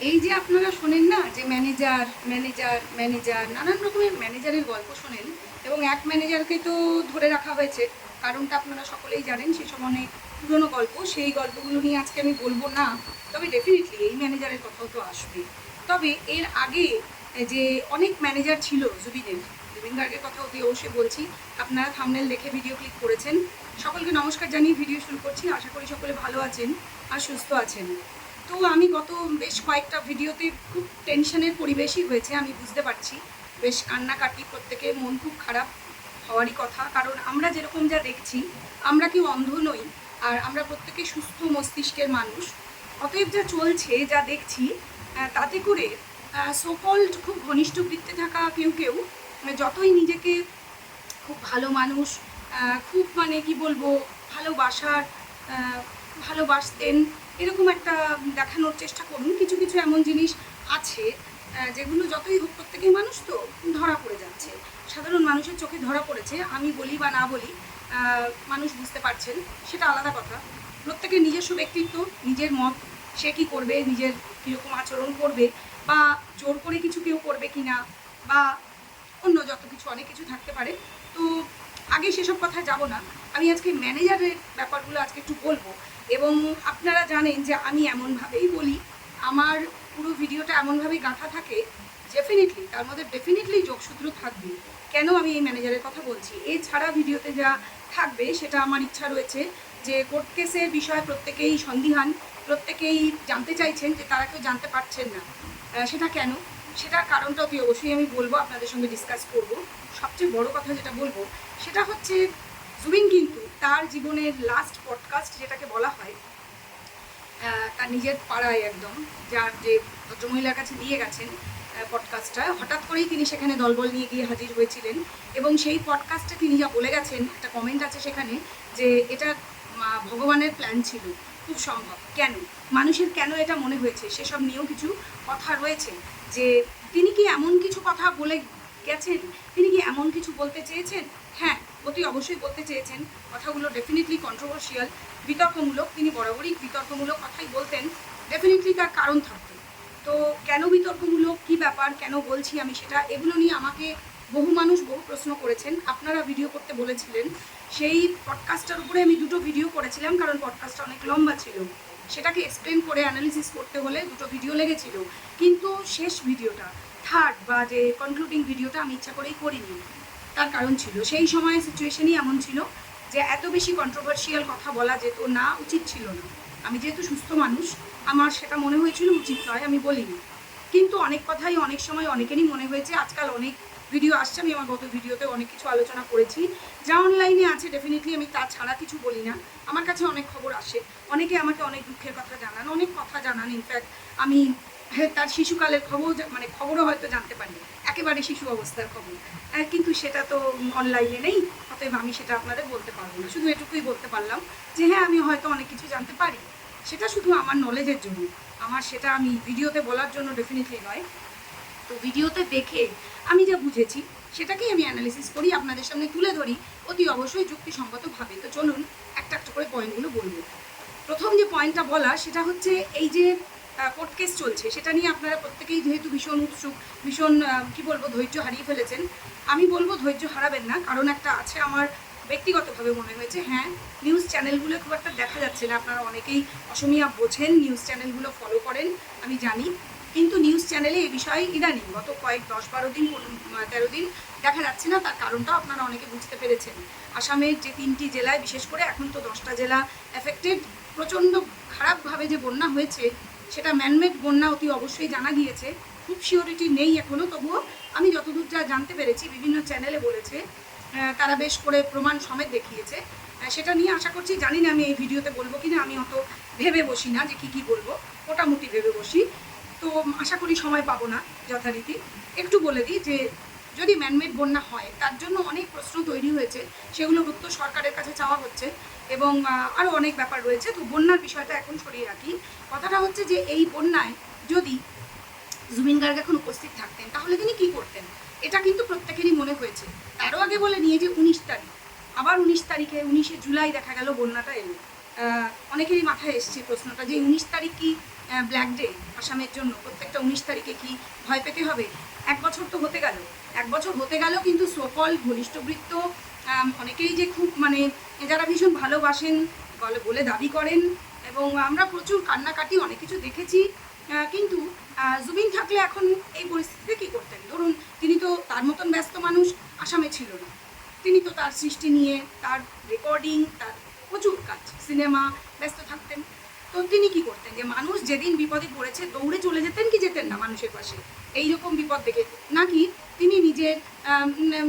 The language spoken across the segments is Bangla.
এই যে আপনারা শোনেন না যে ম্যানেজার ম্যানেজার ম্যানেজার নানান রকমের ম্যানেজারের গল্প শোনেন, এবং এক ম্যানেজারকে তো ধরে রাখা হয়েছে। কারণটা আপনারা সকলেই জানেন, সেসব অনেক পুরনো গল্প। সেই গল্পগুলো নিয়ে আজকে আমি বলবো না, তবে ডেফিনেটলি এই ম্যানেজারের কথাও তো আসবে। তবে এর আগে যে অনেক ম্যানেজার ছিল জুবিন গার্গের কথা অতি অবশ্যই বলছি। আপনারা থাম্বনেল দেখে ভিডিও ক্লিক করেছেন। সকলকে নমস্কার জানিয়ে ভিডিও শুরু করছি। আশা করি সকলে ভালো আছেন আর সুস্থ আছেন। তো আমি গত বেশ কয়েকটা ভিডিওতে খুব টেনশনের পরিবেশই হয়েছে, আমি বুঝতে পারছি। বেশ কান্নাকাটি, প্রত্যেকের মন খুব খারাপ হওয়ারই কথা। কারণ আমরা যেরকম যা দেখছি, আমরা কেউ অন্ধ নই, আর আমরা প্রত্যেকে সুস্থ মস্তিষ্কের মানুষ। অতএব যা চলছে, যা দেখছি, তাতে করে সোকল্ড খুব ঘনিষ্ঠ বৃত্তে থাকা কেউ কেউ যতই নিজেকে খুব ভালো মানুষ, খুব মানে কি বলবো, ভালোবাসতেন এরকম একটা দেখানোর চেষ্টা করুন, কিছু কিছু এমন জিনিস আছে যেগুলো যতই হোক প্রত্যেকেই মানুষ তো ধরা পড়ে যাচ্ছে। সাধারণ মানুষের চোখে ধরা পড়েছে, আমি বলি বা না বলি মানুষ বুঝতে পারছেন, সেটা আলাদা কথা। প্রত্যেকের নিজস্ব ব্যক্তিত্ব, নিজের মত, সে কী করবে, নিজের কীরকম আচরণ করবে, বা জোর করে কিছু কেউ করবে কি না, বা অন্য যত কিছু অনেক কিছু থাকতে পারে। তো আগে সেসব কথায় যাব না, আমি আজকে ম্যানেজারের ব্যাপারগুলো আজকে একটু বলবো। এবং আপনারা জানেন যে আমি এমনভাবেই বলি, আমার পুরো ভিডিওটা এমনভাবেই গাঁথা থাকে, ডেফিনেটলি তার মধ্যে ডেফিনেটলি যোগসূত্র থাকবে। কেন আমি এই ম্যানেজারের কথা বলছি, এছাড়া ভিডিওতে যা থাকবে সেটা আমার ইচ্ছা রয়েছে যে কোর্ট কেসের বিষয়ে প্রত্যেকেই সন্দিহান, প্রত্যেকেই জানতে চাইছেন যে তারা কেউ জানতে পারছেন না। সেটা কেন, সেটার কারণটা অতি অবশ্যই আমি বলবো, আপনাদের সঙ্গে ডিসকাস করব। সবচেয়ে বড় কথা যেটা বলবো সেটা হচ্ছে, জুবিন কিন্তু তার জীবনের লাস্ট পডকাস্ট যেটাকে বলা হয়, তার নিজের পাড়ায় একদম, যার যে ভদ্রমহিলার কাছে দিয়ে গেছেন পডকাস্টটা, হঠাৎ করেই তিনি সেখানে দলবল নিয়ে গিয়ে হাজির হয়েছিলেন। এবং সেই পডকাস্টে তিনি যা বলে গেছেন, একটা কমেন্ট আছে সেখানে যে এটা ভগবানের প্ল্যান ছিল, খুব সম্ভব। কেন মানুষের কেন এটা মনে হয়েছে, সেসব নিয়েও কিছু কথা রয়েছে। যে তিনি কি এমন কিছু কথা বলে গেছেন, তিনি কি এমন কিছু বলতে চেয়েছেন? হ্যাঁ, অতি অবশ্যই বলতে চেয়েছেন। কথাগুলো ডেফিনেটলি কন্ট্রোভার্সিয়াল, বিতর্কমূলক। তিনি বরাবরই বিতর্কমূলক কথাই বলতেন, ডেফিনেটলি তার কারণ থাকতো। তো কেন বিতর্কমূলক, কী ব্যাপার, কেন বলছি আমি সেটা, এগুলো নিয়ে আমাকে বহু মানুষ বহু প্রশ্ন করেছেন, আপনারা ভিডিও করতে বলেছিলেন। সেই পডকাস্টটার উপরে আমি দুটো ভিডিও করেছিলাম, কারণ পডকাস্টটা অনেক লম্বা ছিল, সেটাকে এক্সপ্লেন করে অ্যানালিসিস করতে হলে দুটো ভিডিও লেগেছিল। কিন্তু শেষ ভিডিওটা, থার্ড বা যে কনক্লুডিং ভিডিওটা আমি ইচ্ছা করেই করিনি। তার কারণ ছিল, সেই সময় সিচুয়েশনই এমন ছিল যে এত বেশি কন্ট্রোভার্সিয়াল কথা বলা যেত না, উচিত ছিল না। আমি যেহেতু সুস্থ মানুষ, আমার সেটা মনে হয়েছিল উচিত নয়, আমি বলিনি। কিন্তু অনেক কথাই অনেক সময় অনেকেরই মনে হয়েছে। আজকাল অনেক ভিডিও আসছে, আমি আমার গত ভিডিওতে অনেক কিছু আলোচনা করেছি, যা অনলাইনে আছে ডেফিনেটলি আমি তা ছাড়া কিছু বলি না। আমার কাছে অনেক খবর আসে, অনেকে আমাকে অনেক দুঃখের কথা জানান, অনেক কথা জানান। ইনফ্যাক্ট আমি তার শিশুকালের খবর, মানে খবরও হয়তো জানতে পারি, একেবারে শিশু অবস্থার খবর, কিন্তু সেটা তো অনলাইনে নেই। অতএব আমি সেটা আপনাদের বলতে পারবো না। শুধু এটুকুই বলতে পারলাম যে হ্যাঁ, আমি হয়তো অনেক কিছু জানতে পারি, সেটা শুধু আমার নলেজের জন্য, আমার সেটা আমি ভিডিওতে বলার জন্য ডেফিনেটলি নয়। তো ভিডিওতে দেখে আমি যা বুঝেছি সেটাকেই আমি অ্যানালিসিস করি, আপনাদের সামনে তুলে ধরি অতি অবশ্যই যুক্তিসঙ্গতভাবে। তো চলুন একটা একটা করে পয়েন্টগুলো বলবো। প্রথম যে পয়েন্টটা বলা সেটা হচ্ছে, এই যে কোর্ট কেস চলছে, সেটা নিয়ে আপনারা প্রত্যেকেই যেহেতু ভীষণ উৎসুক, ভীষণ কী বলবো, ধৈর্য হারিয়ে ফেলেছেন। আমি বলবো ধৈর্য হারাবেন না, কারণ একটা আছে, আমার ব্যক্তিগতভাবে মনে হয়েছে, হ্যাঁ, নিউজ চ্যানেলগুলো খুব একটা দেখা যাচ্ছে না। আপনারা অনেকেই অসমীয়া বোঝেন, নিউজ চ্যানেলগুলো ফলো করেন, আমি জানি। কিন্তু নিউজ চ্যানেলে এই বিষয়ে ইদানিং গত কয়েক 10-12 দিন 13 দিন দেখা যাচ্ছে না। তার কারণটাও আপনারা অনেকে বুঝতে পেরেছেন। আসামের যে 3টি জেলায়, বিশেষ করে এখন তো 10টা জেলা এফেক্টেড, প্রচণ্ড খারাপভাবে যে বন্যা হয়েছে, সেটা ম্যানমেড বন্যা অতি অবশ্যই জানা গিয়েছে। খুব শিওরিটি নেই এখনও, তবুও আমি যতদূর যা জানতে পেরেছি, বিভিন্ন চ্যানেলে বলেছে, তারা বেশ করে প্রমাণ সমেত দেখিয়েছে। সেটা নিয়ে আশা করছি, জানি না আমি এই ভিডিওতে বলবো কিনা, আমি অত ভেবে বসি না যে কী বলবো, মোটামুটি ভেবে বসি। তো আশা করি সময় পাবো না যথারীতি। একটু বলে দিই যে যদি ম্যানমেড বন্যা হয়, তার জন্য অনেক প্রশ্ন তৈরি হয়েছে, সেগুলোর উত্তর সরকারের কাছে চাওয়া হচ্ছে, এবং আরও অনেক ব্যাপার রয়েছে। তো বন্যার বিষয়টা এখন সরিয়ে রাখি। কথাটা হচ্ছে যে এই বন্যায় যদি জুবিন গার্গ এখন উপস্থিত থাকতেন, তাহলে তিনি কী করতেন, এটা কিন্তু প্রত্যেকেরই মনে হয়েছে। তারও আগে বলে নিয়ে যে 19 তারিখ, আবার 19 তারিখে 19শে জুলাই দেখা গেল বন্যাটা এলো। অনেকেরই মাথায় এসছে প্রশ্নটা যে 19 তারিখ কি ব্ল্যাক ডে আসামের জন্য প্রত্যেকটা 19 তারিখে কি ভয় পেতে হবে? 1 বছর তো হতে গেল, 1 বছর হতে গেল, কিন্তু সকল ঘনিষ্ঠবৃত্ত অনেকেই যে খুব মানে যারা ভীষণ ভালোবাসেন বলে দাবি করেন, এবং আমরা প্রচুর কান্নাকাটি অনেক কিছু দেখেছি। কিন্তু জুবিন থাকলে এখন এই পরিস্থিতিতে কী করতেন? ধরুন তিনি তো তার মতন ব্যস্ত মানুষ আসামে ছিল না, তিনি তো তার সৃষ্টি নিয়ে, তার রেকর্ডিং, তার প্রচুর কাজ, সিনেমা ব্যস্ত থাকতেন। তো তিনি কি করতেন? যে মানুষ যেদিন বিপদে পড়েছে দৌড়ে চলে যেতেন কি যেতেন না মানুষের পাশে এইরকম বিপদ দেখে? নাকি তিনি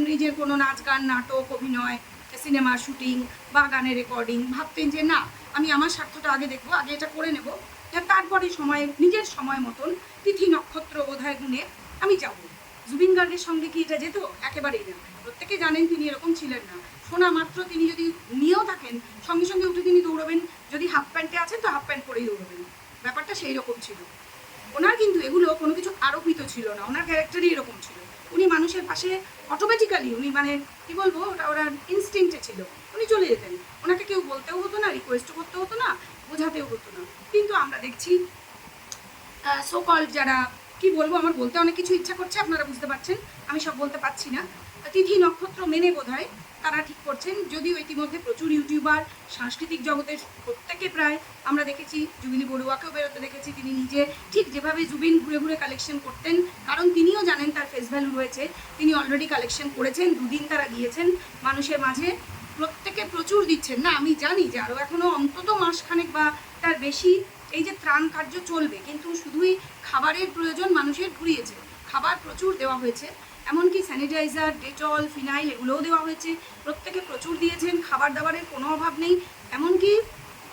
নিজের কোনো নাচ গান, নাটক, অভিনয়, সিনেমা শুটিং বা গানের রেকর্ডিং ভাবতেন যে না, আমি আমার স্বার্থটা আগে দেখবো, আগে এটা করে নেব, তারপরে নিজের সময় মতন তিথি নক্ষত্র বোধহয় গুণে আমি যাব। জুবিন গার্গের সঙ্গে কি এটা যেত? একেবারেই না। প্রত্যেকে জানেন তিনি এরকম ছিলেন না। শোনা মাত্র তিনি যদি নিয়েও থাকেন সঙ্গে সঙ্গে উঠে তিনি দৌড়বেন, যদি হাফ প্যান্টে আছেন তো হাফ প্যান্ট পরেই দৌড়বেন, ব্যাপারটা সেই রকম ছিল ওনার। কিন্তু এগুলো কোনো কিছু আরোপিত ছিল না, ওনার ক্যারেক্টারই এরকম ছিল। উনি মানুষের পাশে অটোমেটিক্যালি, উনি মানে কি বলবো, ওরা ইনস্টিংক্টে ছিল, উনি চলে যেতেন। ওনাকে কেউ বলতেও হতো না, রিকোয়েস্টও করতে হতো না, বোঝাতেও হতো না। কিন্তু আমরা দেখছি সোকল যারা, কি বলবো, আমার বলতে অনেক কিছু ইচ্ছা করছে, আপনারা বুঝতে পারছেন, আমি সব বলতে পারছি না। তিথি নক্ষত্র মেনে বোধহয় তারা ঠিক করছেন। যদিও ইতিমধ্যে প্রচুর ইউটিউবার, সাংস্কৃতিক জগতের প্রত্যেকে প্রায় আমরা দেখেছি, জুবিলি বড়ুয়াকেও বেরোতে দেখেছি, তিনি নিজে ঠিক যেভাবে জুবিন ঘুরে ঘুরে কালেকশন করতেন, কারণ তিনিও জানেন তার ফেস ভ্যালু রয়েছে, তিনি অলরেডি কালেকশন করেছেন, 2 দিন তারা গিয়েছেন মানুষের মাঝে, প্রত্যেকে প্রচুর দিচ্ছেন। না, আমি জানি যে আরও এখনও অন্তত মাসখানেক বা তার বেশি এই যে ত্রাণ কার্য চলবে, কিন্তু শুধুই খাবারের প্রয়োজন মানুষের ঘুরিয়েছে, খাবার প্রচুর দেওয়া হয়েছে, এমনকি স্যানিটাইজার, ডেটল, ফিনাইল এগুলোও দেওয়া হয়েছে, প্রত্যেকে প্রচুর দিয়েছেন, খাবার দাবারের কোনো অভাব নেই। এমনকি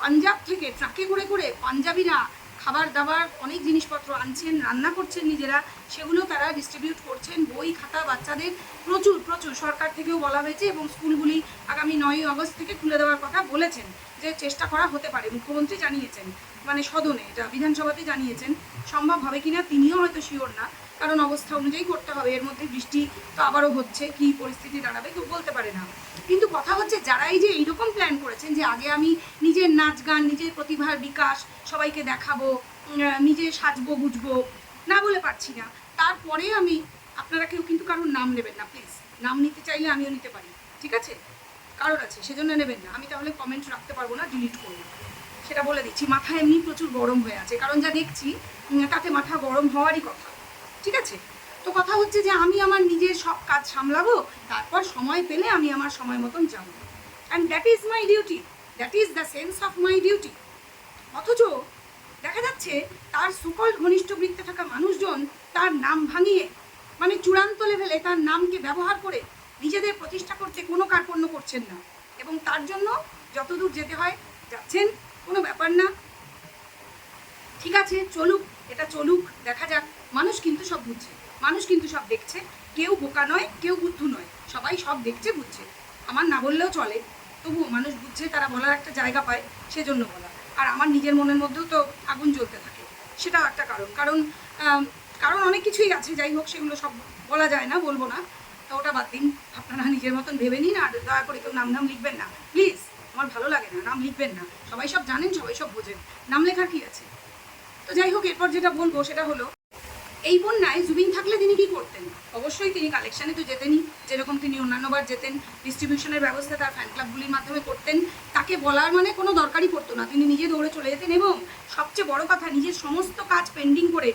পাঞ্জাব থেকে ট্রাকে করে করে পাঞ্জাবিরা খাবার দাবার অনেক জিনিসপত্র আনছেন, রান্না করছেন নিজেরা, সেগুলো তারা ডিস্ট্রিবিউট করছেন, বই খাতা বাচ্চাদের প্রচুর প্রচুর সরকার থেকেও বলা হয়েছে, এবং স্কুলগুলি আগামী 9ই আগস্ট থেকে খুলে দেওয়ার কথা বলেছেন, যে চেষ্টা করা হতে পারে, মুখ্যমন্ত্রী জানিয়েছেন, মানে সদনে, এটা বিধানসভাতে জানিয়েছেন। সম্ভব হবে কিনা তিনিও হয়তো শিওর না, কারণ অবস্থা অনুযায়ী করতে হবে। এর মধ্যে বৃষ্টি তো আবারও হচ্ছে, কি পরিস্থিতি দাঁড়াবে কেউ বলতে পারে না। কিন্তু কথা হচ্ছে, যারা এই যে এইরকম প্ল্যান করেছেন যে আগে আমি নিজের নাচ গান, নিজের প্রতিভার বিকাশ সবাইকে দেখাবো, নিজে সাজবো গুজবো, না বলে পারছি না, তারপরে আমি, আপনারা কেউ কিন্তু কারোর নাম নেবেন না প্লিজ। নাম নিতে চাইলে আমিও নিতে পারি, ঠিক আছে, কারোর আছে, সেজন্য নেবেন না। আমি তাহলে কমেন্ট রাখতে পারবো না, ডিলিট করবো, সেটা বলে দিচ্ছি। মাথা এমনি প্রচুর গরম হয়ে আছে, কারণ যা দেখছি তাতে মাথা গরম হওয়ারই কথা, ঠিক আছে। তো কথা হচ্ছে যে আমি আমার নিজের সব কাজ সামলাবো, তারপর সময় পেলে আমি আমার সময় মতন যাব, and that is my duty, that is the sense of my duty. অথচ দেখা যাচ্ছে তার সকল ঘনিষ্ঠ বৃত্তে থাকা মানুষজন তার নাম ভাঙিয়ে, মানে চূড়ান্ত লেভেলে তার নামকে ব্যবহার করে নিজেদের প্রতিষ্ঠা করতে কোনো কার্পণ্য করছেন না, এবং তার জন্য যতদূর যেতে হয় যাচ্ছেন, কোনো ব্যাপার না, ঠিক আছে, চলুক, এটা চলুক, দেখা যাক। মানুষ কিন্তু সব বুঝছে, মানুষ কিন্তু সব দেখছে, কেউ বোকা নয়, কেউ বুদ্ধু নয়, সবাই সব দেখছে, বুঝছে। আমার না বললেও চলে, তবুও মানুষ বুঝছে, তারা বলার একটা জায়গা পায়, সেজন্য বলা। আর আমার নিজের মনের মধ্যেও তো আগুন জ্বলতে থাকে, সেটাও একটা কারণ, কারণ অনেক কিছুই আছে, যাই হোক, সেগুলো সব বলা যায় না, বলবো না, তো ওটা বাদ দিন। আপনারা নিজের মতন ভেবে নিন, আর দয়া করে কেউ নাম লিখবেন না প্লিজ, আমার ভালো লাগে না, নাম লিখবেন না, সবাই সব জানেন, সবাই সব বোঝেন, নাম লেখার কি আছে। তো যাই হোক, এরপর যেটা বলবো সেটা হলো, এই বন্যায় জুবিন থাকলে তিনি কি করতেন? অবশ্যই তিনি কালেকশানে তো যেতেনই, যেরকম তিনি অন্যান্যবার যেতেন, ডিস্ট্রিবিউশনের ব্যবস্থা তার ফ্যান ক্লাবগুলির মাধ্যমে করতেন, তাকে বলার মানে কোনো দরকারই পড়তো না, তিনি নিজে দৌড়ে চলে যেতেন। এবং সবচেয়ে বড় কথা, নিজের সমস্ত কাজ পেন্ডিং করে,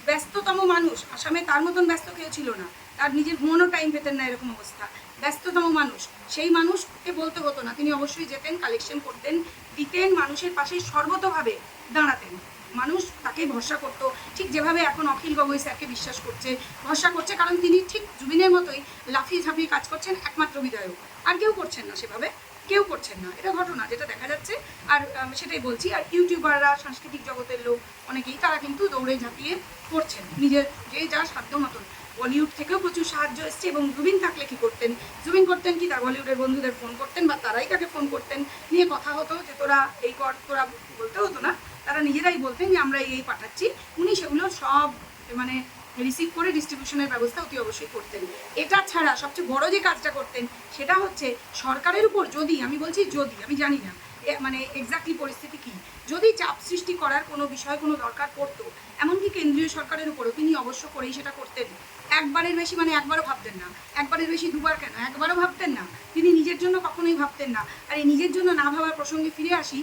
ব্যস্ততম মানুষ আসামে, তার মতন ব্যস্ত কেউ ছিল না, তার নিজের ঘুমানোর টাইম পেতেন না, এরকম অবস্থা, ব্যস্ততম মানুষ, সেই মানুষকে বলতে হতো না, তিনি অবশ্যই যেতেন, কালেকশন করতেন, দিতেন, মানুষের পাশে সর্বতভাবে দাঁড়াতেন, মানুষ তাকে ভরসা করতো, ঠিক যেভাবে এখন অখিল গগৈ স্যারকে বিশ্বাস করছে, ভরসা করছে, কারণ তিনি ঠিক জুবিনের মতোই লাফিয়ে ঝাঁপিয়ে কাজ করছেন, একমাত্র বিধায়ক, আর কেউ করছেন না, সেভাবে কেউ করছেন না, এটা ঘটনা যেটা দেখা যাচ্ছে। আর সেটাই বলছি, আর ইউটিউবাররা, সাংস্কৃতিক জগতের লোক অনেকেই, তারা কিন্তু দৌড়ে ঝাঁপিয়ে করছেন নিজের যে যার সাধ্য মতন। বলিউড থেকেও প্রচুর সাহায্য এসছে, এবং জুবিন থাকলে কি করতেন? জুবিন করতেন কি, তার বলিউডের বন্ধুদের ফোন করতেন, বা তারাই তাকে ফোন করতেন, নিয়ে কথা হতো, যে তোরা এই কর, তোরা বলতে হতো না, তারা নিজেরাই বলতেন যে আমরা এই পাঠাচ্ছি, উনি সেগুলো সব মানে রিসিভ করে ডিস্ট্রিবিউশনের ব্যবস্থা অতি অবশ্যই করতেন। এটা ছাড়া সবচেয়ে বড় যে কাজটা করতেন সেটা হচ্ছে সরকারের উপর, যদি, আমি বলছি যদি, আমি জানি না, মানে এক্স্যাক্টলি পরিস্থিতি কী। যদি চাপ সৃষ্টি করার কোনো বিষয় কোনো দরকার পড়তো, এমনকি কেন্দ্রীয় সরকারের উপরও, তিনি অবশ্য করেই সেটা করতেন। একবারের বেশি মানে একবারও ভাবতেন না, একবারের বেশি দুবার কেন, একবারও ভাবতেন না। তিনি নিজের জন্য কখনোই ভাবতেন না। আর এই নিজের জন্য না ভাবার প্রসঙ্গে ফিরে আসি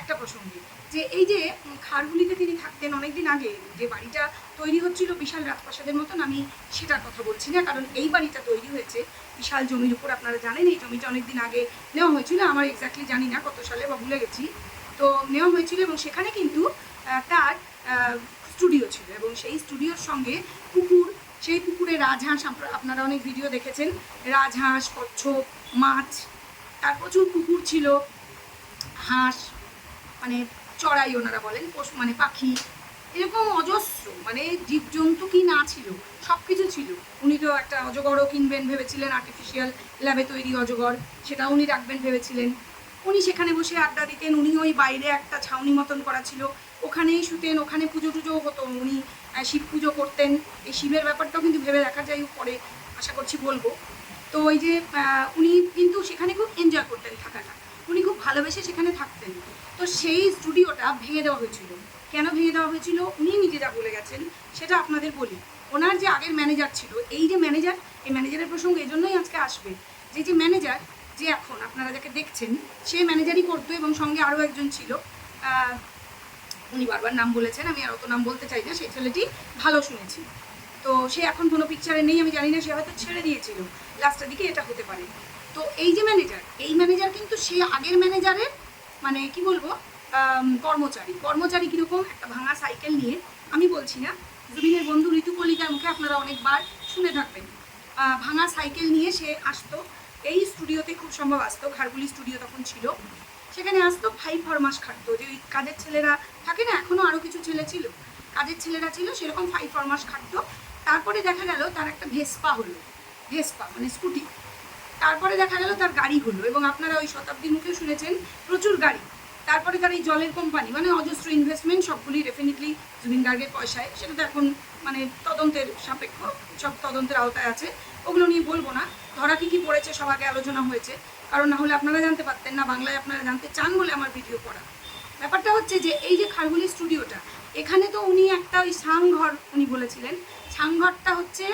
একটা প্রসঙ্গে, যে এই যে খারগুলিতে তিনি থাকতেন অনেকদিন আগে, যে বাড়িটা তৈরি হচ্ছিল বিশাল রাজপ্রাসাদের মতন, আমি সেটার কথা বলছি না, কারণ এই বাড়িটা তৈরি হয়েছে বিশাল জমির উপর। আপনারা জানেন এই জমিটা অনেকদিন আগে নেওয়া হয়েছিল, আমার এক্স্যাক্টলি জানি না কত সালে বা ভুলে গেছি, তো নেওয়া হয়েছিল। এবং সেখানে কিন্তু তার স্টুডিও ছিল, এবং সেই স্টুডিওর সঙ্গে পুকুর, সেই পুকুরে রাজহাঁস, আপনারা অনেক ভিডিও দেখেছেন, রাজহাঁস, কচ্ছপ, মাছ, তার প্রচুর পুকুর ছিল, হাঁস মানে চড়াই ওনারা বলেন, পশু মানে পাখি, এরকম অজস্র মানে জীবজন্তু কি না ছিল, সব কিছু ছিল। উনি তো একটা অজগরও কিনবেন ভেবেছিলেন, আর্টিফিশিয়াল ল্যাবে তৈরি অজগর, সেটা উনি রাখবেন ভেবেছিলেন। উনি সেখানে বসে আড্ডা দিতেন। উনি ওই বাইরে একটা ছাউনি মতন করা ছিল, ওখানেই শুতেন, ওখানে পুজো টুজোও হতো। উনি শিব পুজো করতেন। এই শিবের ব্যাপারটাও কিন্তু ভেবে দেখা যায়, পরে আশা করছি বলবো। তো ওই যে উনি কিন্তু সেখানে খুব এনজয় করতেন থাকাটা, উনি খুব ভালোবেসে সেখানে থাকতেন। তো সেই স্টুডিওটা ভেঙে দেওয়া হয়েছিল। কেন ভেঙে দেওয়া হয়েছিল উনি নিজে যা বলে গেছেন, সেটা আপনাদের বলি। ওনার যে আগের ম্যানেজার ছিল, এই যে ম্যানেজার, এই ম্যানেজারের প্রসঙ্গে এই জন্যই আজকে আসবে, যে ম্যানেজার, যে এখন আপনারা যাকে দেখছেন, সে ম্যানেজারই করতো, এবং সঙ্গে আরও একজন ছিল, উনি বারবার নাম বলেছেন, আমি আর অত নাম বলতে চাই না। সেই ছেলেটি ভালো শুনেছি, তো সে এখন কোনো পিকচারে নেই, আমি জানি না, সে হয়তো ছেড়ে দিয়েছিল লাস্টের দিকে, এটা হতে পারে। তো এই যে ম্যানেজার, এই ম্যানেজার কিন্তু সে আগের ম্যানেজারের মানে কি বলবো কর্মচারী কীরকম, একটা ভাঙা সাইকেল নিয়ে, আমি বলছি না, জুবিনের বন্ধু ঋতু কলিকার মুখে আপনারা অনেকবার শুনে থাকবেন, ভাঙা সাইকেল নিয়ে সে আসতো এই স্টুডিওতে, খুব সম্ভব আসতো, খারগুলি স্টুডিও তখন ছিল, সেখানে আসতো 5 মাস খাটতো। যে ওই কাজের ছেলেরা থাকে না, এখনও আরও কিছু ছেলে ছিল, কাজের ছেলেরা ছিল, সেরকম 5 মাস খাটতো। তারপরে দেখা গেল তার একটা ভেসপা হলো, ভেসপা মানে স্কুটি। তারপরে দেখা গেল তার গাড়ি হলো, এবং আপনারা ওই শতাব্দীর মুখে শুনেছেন প্রচুর গাড়ি। তারপরে তার এই জলের কোম্পানি, মানে অজস্র ইনভেস্টমেন্ট, সবগুলি ডেফিনেটলি জুবিন গার্গের পয়সায়। সেটা তো এখন মানে তদন্তের সাপেক্ষ, সব তদন্তের আওতায় আছে, ওগুলো নিয়ে বলবো না। ধরা কী পড়েছে সব আগে আলোচনা হয়েছে, কারণ না হলে আপনারা জানতে পারতেন না, বাংলায় আপনারা জানতে চান বলে আমার ভিডিও করা। ব্যাপারটা হচ্ছে যে এই যে খারগুলি স্টুডিওটা, এখানে তো উনি একটা ওই সাংঘর উনি বলেছিলেন, সাংঘরটা হচ্ছে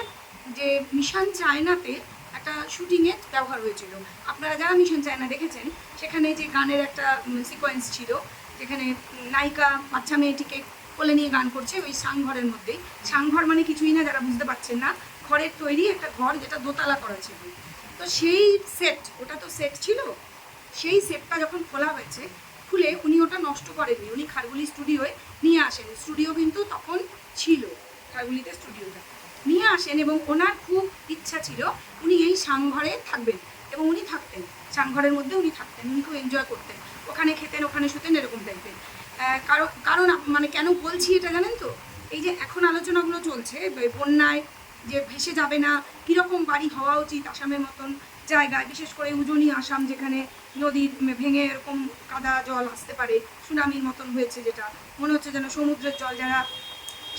যে মিশন চায়নাতে একটা শুটিংয়ে ব্যবহার হয়েছিল। আপনারা যারা মিশন চায়না দেখেছেন, সেখানে যে গানের একটা সিকোয়েন্স ছিল, যেখানে নায়িকা বাচ্চা মেয়েটিকে কোলে নিয়ে গান করছে, ওই সাংঘরের মধ্যেই। সাংঘর মানে কিছুই না, যারা বুঝতে পারছেন না, খড়ের তৈরি একটা ঘর, যেটা দোতলা করা ছিল। তো সেই সেট, ওটা তো সেট ছিল, সেই সেটটা যখন খোলা হয়েছে, খুলে উনি ওটা নষ্ট করেননি, উনি খারগুলি স্টুডিওয় নিয়ে আসেন। স্টুডিও কিন্তু তখন ছিল, খারগুলিতে স্টুডিওটা নিয়ে আসেন, এবং ওনার খুব ইচ্ছা ছিল উনি এই সাংঘরে থাকবেন, এবং উনি থাকতেন সাংঘরের মধ্যে, উনি থাকতেন, উনি খুব এনজয় করতেন, ওখানে খেতেন, ওখানে শুতেন, এরকম টাইপের। কারণ মানে কেন বলছি এটা জানেন তো, এই যে এখন আলোচনাগুলো চলছে বন্যায় যে ভেসে যাবে না, কীরকম বাড়ি হওয়া উচিত আসামের মতন জায়গায়, বিশেষ করে উজনি আসাম, যেখানে নদী ভেঙে এরকম কাদা জল আসতে পারে, সুনামির মতন হয়েছে, যেটা মনে হচ্ছে যেন সমুদ্রের জল। যারা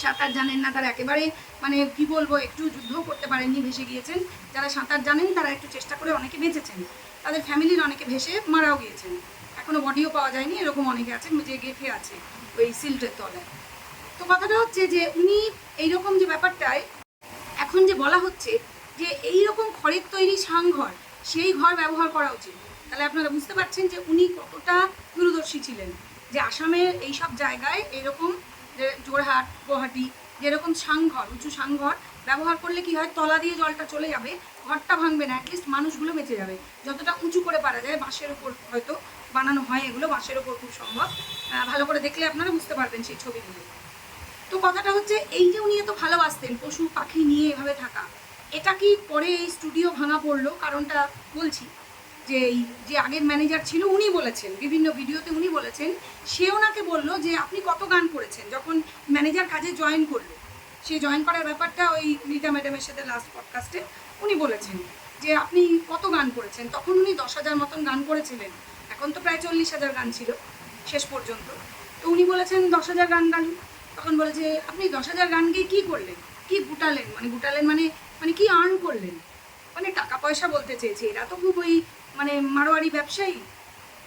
সাঁতার জানেন না তারা একেবারে মানে কি বলবো, একটু যুদ্ধও করতে পারেননি, ভেসে গিয়েছেন। যারা সাঁতার জানেন তারা একটু চেষ্টা করে অনেকে বেঁচেছেন, তাদের ফ্যামিলির অনেকে ভেসে মারাও গিয়েছেন, এখনও বডিও পাওয়া যায়নি, এরকম অনেকে আছেন যে গেঁথে আছে ওই সিল্টের তলায়। তো কথাটা হচ্ছে যে উনি এইরকম যে ব্যাপারটায় এখন যে বলা হচ্ছে যে এইরকম খড়ের তৈরি সাংঘর, সেই ঘর ব্যবহার করা উচিত, তাহলে আপনারা বুঝতে পারছেন যে উনি কতটা দূরদর্শী ছিলেন, যে আসামের এইসব জায়গায় এরকম, যে জোরহাট, গুয়াহাটি, যেরকম সাংঘর, উঁচু সাংঘর ব্যবহার করলে কি হয়, তলা দিয়ে জলটা চলে যাবে, ঘরটা ভাঙবে না, অ্যাটলিস্ট মানুষগুলো বেঁচে যাবে। যতটা উঁচু করে পারা যায়, বাঁশের ওপর হয়তো বানানো হয় এগুলো, বাঁশের ওপর খুব সম্ভব, ভালো করে দেখলে আপনারা বুঝতে পারবেন সেই ছবিগুলো। তো কথাটা হচ্ছে এই যে উনি এত ভালোবাসতেন পশু পাখি নিয়ে এভাবে থাকা, এটা কি পরে এই স্টুডিও ভাঙা পড়লো? কারণটা বলছি, যে এই যে আগের ম্যানেজার ছিল, উনি বলেছেন বিভিন্ন ভিডিওতে, উনি বলেছেন, সে ওনাকে বললো যে আপনি কত গান করেছেন। যখন ম্যানেজার কাজে জয়েন করলো, সে জয়েন করার ব্যাপারটা ওই রীতা ম্যাডামের সাথে লাস্ট পডকাস্টে উনি বলেছেন যে আপনি কত গান করেছেন। তখন উনি 10,000 মতন গান করেছিলেন, এখন তো প্রায় 40,000 গান ছিল শেষ পর্যন্ত। তো উনি বলেছেন 10,000 গান গান। তখন বলেছে আপনি 10,000 গান গিয়ে কী করলেন, কী গুটালেন, মানে কি আর্ন করলেন, মানে টাকা পয়সা বলতে চেয়েছে। এরা তো খুব ওই মানে মারোয়ারি ব্যবসায়ী,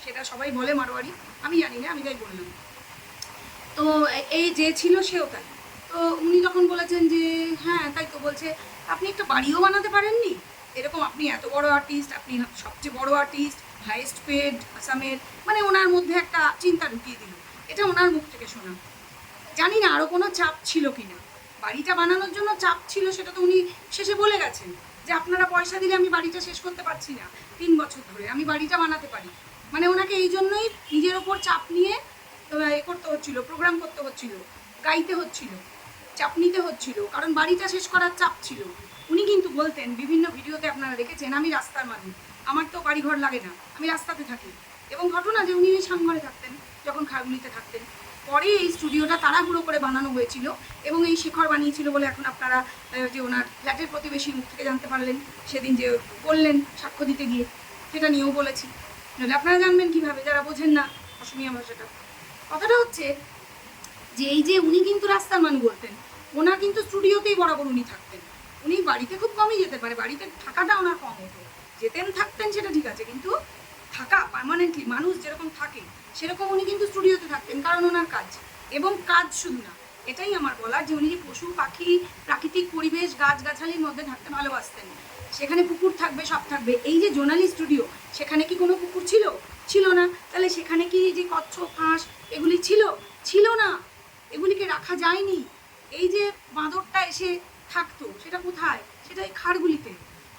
সেটা সবাই বলে মারোয়ারি, আমি জানি না, আমি তাই বললাম। তো এই যে ছিল সেও তাই। তো উনি তখন বলেছেন যে হ্যাঁ তাই তো, বলছে আপনি একটা বাড়িও বানাতে পারেননি, এরকম আপনি এত বড় আর্টিস্ট, আপনি সবচেয়ে বড় আর্টিস্ট, হাইয়েস্ট পেড আসামের, মানে ওনার মধ্যে একটা চিন্তা ঢুকিয়ে দিল। এটা ওনার মুখ থেকে শোনা। জানি না আরও কোনো চাপ ছিল কি না, বাড়িটা বানানোর জন্য চাপ ছিল সেটা তো উনি শেষে বলে গেছেন যে আপনারা পয়সা দিলে আমি বাড়িটা শেষ করতে পারছি না 3 বছর ধরে, আমি বাড়িটা বানাতে পারি। মানে ওনাকে এই জন্যই নিজের ওপর চাপ নিয়ে করতে হচ্ছিল, প্রোগ্রাম করতে হচ্ছিল, গাইতে হচ্ছিল, চাপ নিতে হচ্ছিল, কারণ বাড়িটা শেষ করার চাপ ছিল। উনি কিন্তু বলতেন বিভিন্ন ভিডিওতে, আপনারা দেখেছেন, আমি রাস্তার মানুষ, আমার তো বাড়িঘর লাগে না, আমি রাস্তাতে থাকি। এবং ঘটনা যে উনি এই সাংঘরে থাকতেন যখন খারগুলিতে থাকতেন। পরে এই স্টুডিওটা তাড়াহুড়ো করে বানানো হয়েছিল এবং এই শেখর বানিয়েছিল বলে এখন আপনারা যে ওনার ফ্ল্যাটের প্রতিবেশীর মুখ থেকে জানতে পারলেন, সেদিন যে বললেন সাক্ষ্য দিতে গিয়ে, সেটা নিয়েও বলেছি। নইলে আপনারা জানবেন কীভাবে, যারা বোঝেন না অসমীয়া ভাষাটা। কথাটা হচ্ছে যে এই যে উনি কিন্তু রাস্তার মানুষ বলতেন, ওনার কিন্তু স্টুডিওতেই বরাবর উনি থাকতেন। উনি বাড়িতে খুব কমই যেতে পারে, বাড়িতে থাকাটা ওনার কম হতো, যেতেন থাকতেন সেটা ঠিক আছে, কিন্তু থাকা পার্মানেন্টলি মানুষ যেরকম থাকে সেরকম উনি কিন্তু স্টুডিওতে থাকতেন, কারণ ওনার কাজ। এবং কাজ শুধু না, এটাই আমার বলার, যে উনি যে পশু পাখি প্রাকৃতিক পরিবেশ গাছগাছালির মধ্যে থাকতে ভালোবাসতেন, সেখানে পুকুর থাকবে, সব থাকবে। এই যে জোনালি স্টুডিও, সেখানে কি কোনো পুকুর ছিল? ছিল না। তাহলে সেখানে কি যে কচ্ছপ হাঁস এগুলি ছিল? ছিল না, এগুলিকে রাখা যায়নি। এই যে বাঁদরটা এসে থাকতো, সেটা কোথায়? সেটা এই খাড়গুলিতে,